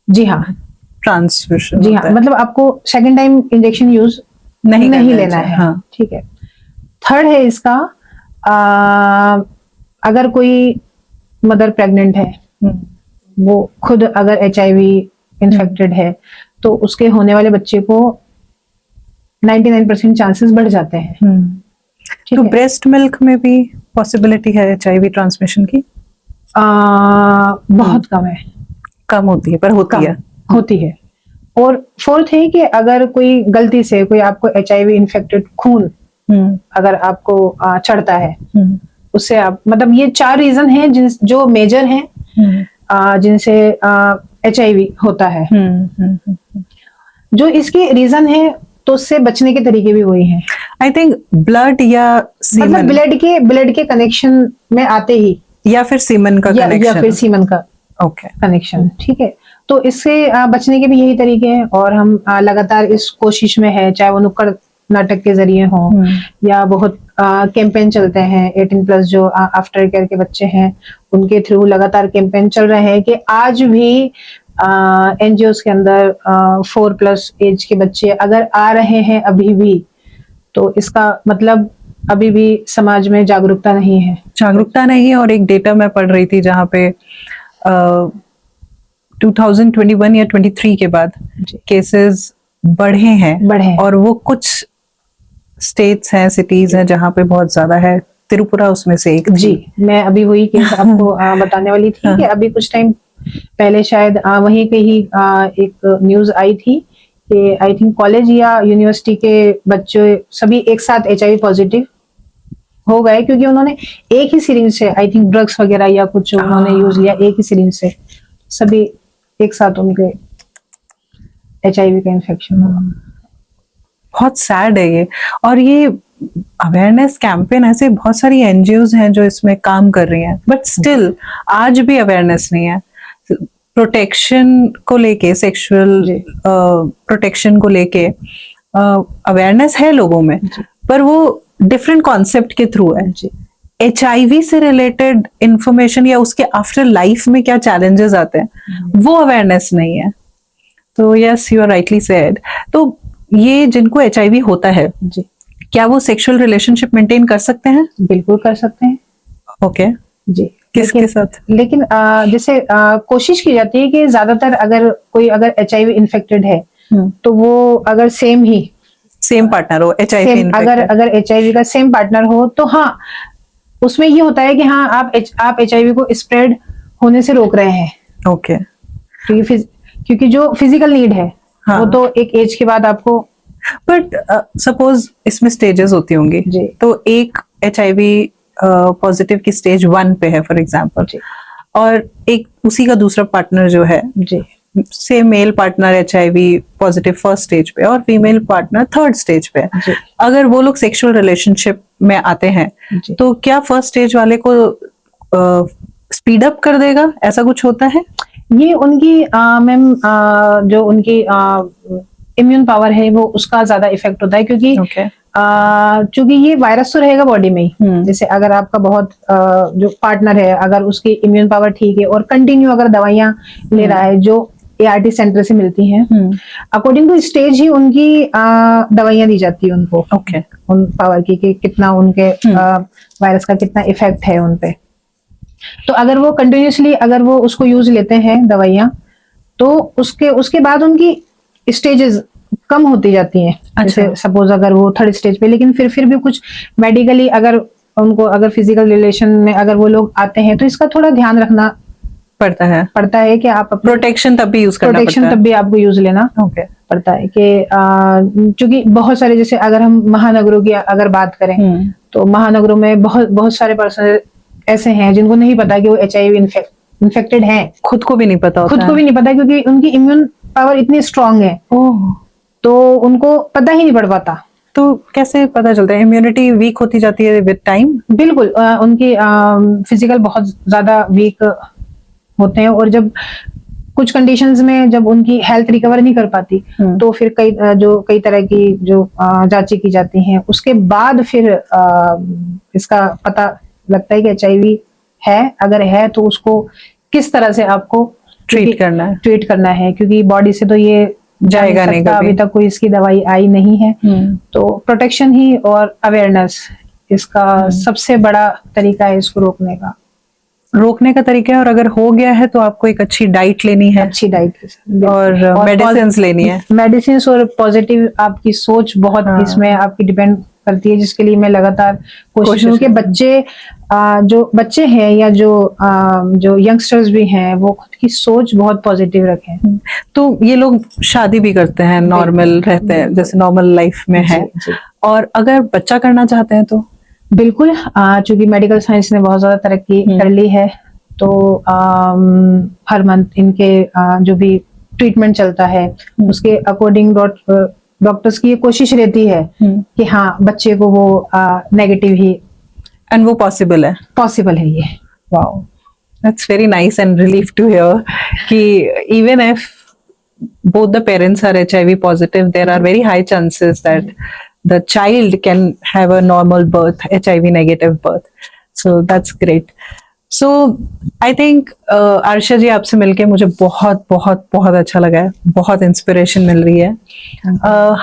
जी हाँ ट्रांसफ्यूजन जी हाँ, मतलब आपको सेकंड टाइम इंजेक्शन यूज नहीं लेना है, हाँ। ठीक है। थर्ड है इसका अगर कोई मदर प्रेग्नेंट है, वो खुद अगर HIV इन्फेक्टेड है, तो उसके होने वाले बच्चे को 99% चांसेस बढ़ जाते हैं। तो ब्रेस्ट मिल्क में भी पॉसिबिलिटी है HIV ट्रांसमिशन की? बहुत कम है, कम होती है पर होती है। और फोर्थ है कि अगर कोई गलती से कोई आपको HIV इन्फेक्टेड खून अगर आपको चढ़ता है, उससे आप मतलब ये 4 रीजन हैं जो मेजर हैं जिनसे HIV होता है। जो इसके रीजन है, तो उससे बचने के तरीके भी वही हैं। आई थिंक ब्लड या सीमन, मतलब ब्लड के कनेक्शन में आते ही, या फिर सीमन का कनेक्शन, या फिर सीमन का कनेक्शन, ठीक है। तो इससे बचने के भी यही तरीके हैं, और हम लगातार इस कोशिश में है, चाहे वो नुक्कड़ नाटक के जरिए हो या बहुत कैंपेन चलते हैं 18+ जो आफ्टर केयर के बच्चे हैं, उनके थ्रू लगातार कैंपेन चल रहे हैं कि आज भी NGOs के अंदर 4+ एज के बच्चे अगर आ रहे हैं अभी भी, तो इसका मतलब अभी भी समाज में जागरूकता नहीं है। और एक डेटा मैं पढ़ रही थी जहाँ पे 2021 या 23 के बाद केसेस बढ़े हैं, और वो कुछ स्टेट्स हैं, सिटीज हैं जहाँ पे बहुत ज्यादा है। त्रिपुरा उसमें से एक थी। जी, मैं अभी वही केस आपको बताने वाली थी कि अभी कुछ टाइम पहले शायद वहीं पे ही एक न्यूज आई थी कि आई थिंक कॉलेज या यूनिवर्सिटी के बच्चे सभी एक साथ HIV पॉजिटिव हो गए, क्योंकि उन्होंने एक ही सिरिंज से आई थिंक ड्रग्स वगैरह या कुछ उन्होंने यूज लिया, एक ही सिरिंज से सभी एक साथ उनके HIV का इन्फेक्शन हुआ। बहुत सैड है ये। और ये अवेयरनेस कैंपेन, ऐसे बहुत सारी NGOs हैं जो इसमें काम कर रही हैं, बट स्टिल आज भी अवेयरनेस नहीं है। प्रोटेक्शन को लेके, सेक्सुअल प्रोटेक्शन को लेके अवेयरनेस है लोगों में, पर वो डिफरेंट कॉन्सेप्ट के थ्रू है। HIV से रिलेटेड इंफॉर्मेशन या उसके आफ्टर लाइफ में क्या चैलेंजेस आते हैं, वो अवेयरनेस नहीं है। तो yes, you are rightly said. तो ये जिनको HIV होता है, क्या वो सेक्सुअल रिलेशनशिप मेंटेन कर सकते हैं? बिल्कुल कर सकते हैं। ओके जी, किसके साथ? लेकिन जैसे कोशिश की जाती है कि ज्यादातर अगर कोई अगर HIV इन्फेक्टेड है, तो वो अगर सेम पार्टनर हो HIV अगर HIV का सेम पार्टनर हो, तो हाँ उसमें ये होता है कि हाँ आप HIV को स्प्रेड होने से रोक रहे हैं। ओके, क्योंकि जो फिजिकल नीड है, हाँ, वो तो एक एज के बाद आपको, बट सपोज इसमें स्टेजेस होती होंगी, तो एक HIV पॉजिटिव की स्टेज 1 पे है फॉर एग्जांपल, और एक उसी का दूसरा पार्टनर जो है, से male partner HIV positive first stage पे और फीमेल पार्टनर थर्ड स्टेज पे, अगर वो लोग सेक्सुअल रिलेशनशिप में आते हैं, तो क्या फर्स्ट स्टेज वाले को स्पीड अप कर देगा, ऐसा कुछ होता है? ये उनकी मैम जो उनकी इम्यून पावर है वो उसका ज्यादा इफेक्ट होता है, क्योंकि ओके। क्योंकि ये वायरस तो रहेगा बॉडी में ही। जैसे अगर आपका बहुत जो पार्टनर है, अगर उसकी इम्यून पावर ठीक है और कंटिन्यू अगर दवाइयां ले रहा है जो ART सेंटर से मिलती हैं, अकॉर्डिंग टू स्टेज ही उनकी दवाइयां दी जाती है उनको, ओके। उन पावर की कि कितना उनके वायरस का कितना इफेक्ट है उन पे। तो अगर वो कंटिन्यूसली अगर वो उसको यूज लेते हैं दवाइयां, तो उसके बाद उनकी स्टेजेस कम होती जाती हैं। जैसे सपोज अगर वो 3rd स्टेज पे, लेकिन फिर भी कुछ मेडिकली अगर उनको अगर फिजिकल रिलेशन में अगर वो लोग आते हैं, तो इसका थोड़ा ध्यान रखना पड़ता है कि आप प्रोटेक्शन तब भी यूज करना पड़ता है। प्रोटेक्शन तब भी आपको यूज लेना ओके। पड़ता है कि क्योंकि बहुत सारे, जैसे अगर हम महानगरों की अगर बात करें, तो महानगरों में बहुत सारे पर्सन ऐसे हैं जिनको नहीं पता कि वो HIV इन्फेक्टेड हैं। खुद को भी नहीं पता होता खुद को भी नहीं पता, क्योंकि उनकी इम्यून पावर इतनी स्ट्रांग है, तो उनको पता ही नहीं पड़ पाता। तो कैसे पता चलता है? इम्यूनिटी वीक होती जाती है विद टाइम? बिल्कुल, उनकी फिजिकल बहुत ज्यादा वीक होते हैं, और जब कुछ कंडीशंस में जब उनकी हेल्थ रिकवर नहीं कर पाती, तो फिर कई तरह की जो जांचें की जाती हैं, उसके बाद फिर इसका पता लगता है कि HIV है। अगर है तो उसको किस तरह से आपको ट्रीट करना है, क्योंकि बॉडी से तो ये जाएगा नहीं कभी। अभी तक कोई इसकी दवाई आई नहीं है। तो प्रोटेक्शन ही और अवेयरनेस इसका सबसे बड़ा तरीका है इसको रोकने का तरीका है। और अगर हो गया है तो आपको एक अच्छी डाइट लेनी है, अच्छी डाइट और मेडिसिन लेनी है। मेडिसिन और पॉजिटिव आपकी सोच बहुत इसमें आपकी डिपेंड करती है, जिसके लिए मैं लगातार कोशिश करूं कि जो बच्चे हैं या जो यंगस्टर्स भी हैं, वो खुद की सोच बहुत पॉजिटिव रखें। तो ये लोग शादी भी करते हैं, नॉर्मल रहते हैं, जैसे नॉर्मल लाइफ में है। और अगर बच्चा करना चाहते हैं तो? बिल्कुल, चूंकि मेडिकल साइंस ने बहुत ज्यादा तरक्की कर ली है, तो हर मंथ इनके जो भी ट्रीटमेंट चलता है, उसके अकॉर्डिंग डॉक्टर्स की ये कोशिश रहती है कि हाँ, बच्चे को वो नेगेटिव ही, एंड वो पॉसिबल है ये। Wow, that's very nice and relief to hear कि even if both the parents are HIV positive, there are very high chances that the child can have a normal birth, HIV negative birth. So that's great. So I think आरशा जी, आपसे मिलके मुझे बहुत बहुत बहुत अच्छा लगा है, बहुत इंस्पिरेशन मिल रही है।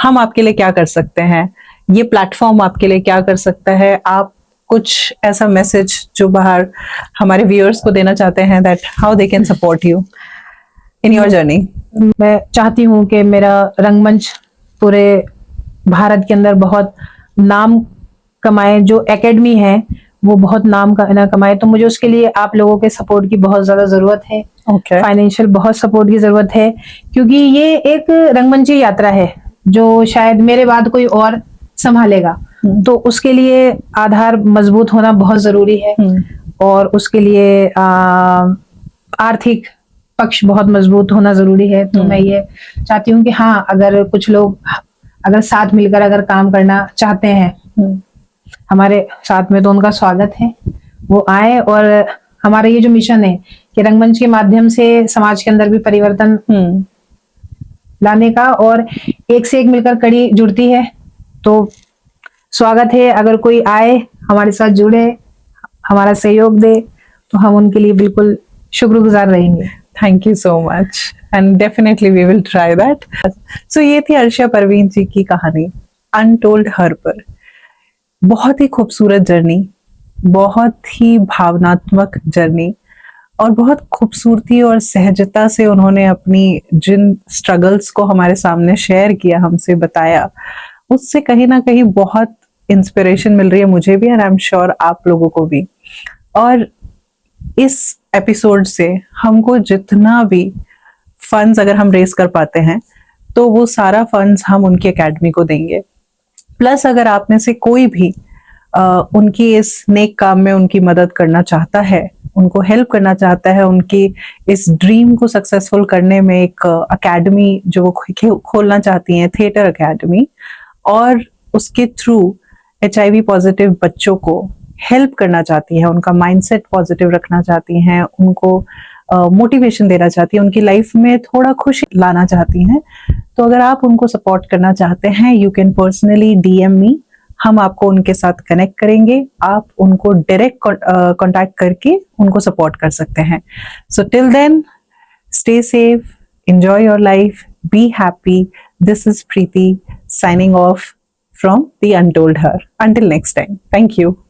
हम आपके लिए क्या कर सकते हैं? ये प्लेटफॉर्म आपके लिए क्या कर सकता है? आप कुछ ऐसा मैसेज जो बाहर हमारे व्यूअर्स को देना चाहते हैं, that how they can support you in your journey? मैं चाहती हूँ कि मेरा रंगमंच पूरे भारत के अंदर बहुत नाम कमाए, जो एकेडमी है वो बहुत नाम कमाए। तो मुझे उसके लिए आप लोगों के सपोर्ट की बहुत ज्यादा जरूरत है। फाइनेंशियल बहुत सपोर्ट की जरूरत है, क्योंकि ये एक रंगमंची यात्रा है जो शायद मेरे बाद कोई और संभालेगा। तो उसके लिए आधार मजबूत होना बहुत जरूरी है, और उसके लिए आर्थिक पक्ष बहुत मजबूत होना जरूरी है। तो मैं ये चाहती हूँ कि हाँ, अगर कुछ लोग अगर साथ मिलकर अगर काम करना चाहते हैं हमारे साथ में, तो उनका स्वागत है, वो आए। और हमारा ये जो मिशन है कि रंगमंच के माध्यम से समाज के अंदर भी परिवर्तन लाने का, और एक से एक मिलकर कड़ी जुड़ती है, तो स्वागत है। अगर कोई आए, हमारे साथ जुड़े, हमारा सहयोग दे, तो हम उनके लिए बिल्कुल शुक्रगुजार रहेंगे। Thank you so much, and definitely we will try that. So ये थी अर्शिया परवीन जी की कहानी अनटोल्ड हर पर। बहुत ही खूबसूरत जर्नी, बहुत ही भावनात्मक जर्नी, और बहुत खूबसूरती और सहजता से उन्होंने अपनी जिन स्ट्रगल्स को हमारे सामने शेयर किया, हमसे बताया, उससे कहीं ना कहीं बहुत इंस्पिरेशन मिल रही है मुझे भी, एंड आई एम श्योर आप लोगों को भी। और इस एपिसोड से हमको जितना भी फंड्स अगर हम रेस कर पाते हैं, तो वो सारा फंड्स हम उनकी एकेडमी को देंगे। प्लस अगर आप में से कोई भी उनकी इस नेक काम में उनकी मदद करना चाहता है, उनको हेल्प करना चाहता है, उनकी इस ड्रीम को सक्सेसफुल करने में एक एकेडमी जो वो खोलना चाहती हैं, थिएटर एकेडमी, और उसके थ्रू HIV पॉजिटिव बच्चों को हेल्प करना चाहती हैं, उनका माइंडसेट पॉजिटिव रखना चाहती हैं, उनको मोटिवेशन देना चाहती हैं, उनकी लाइफ में थोड़ा खुशी लाना चाहती हैं, तो अगर आप उनको सपोर्ट करना चाहते हैं, यू कैन पर्सनली DM मी, हम आपको उनके साथ कनेक्ट करेंगे, आप उनको डायरेक्ट कांटेक्ट करके उनको सपोर्ट कर सकते हैं. So till then, stay safe, enjoy your life, be happy. This is Preeti signing off from The Untold Her. Until next time. Thank you.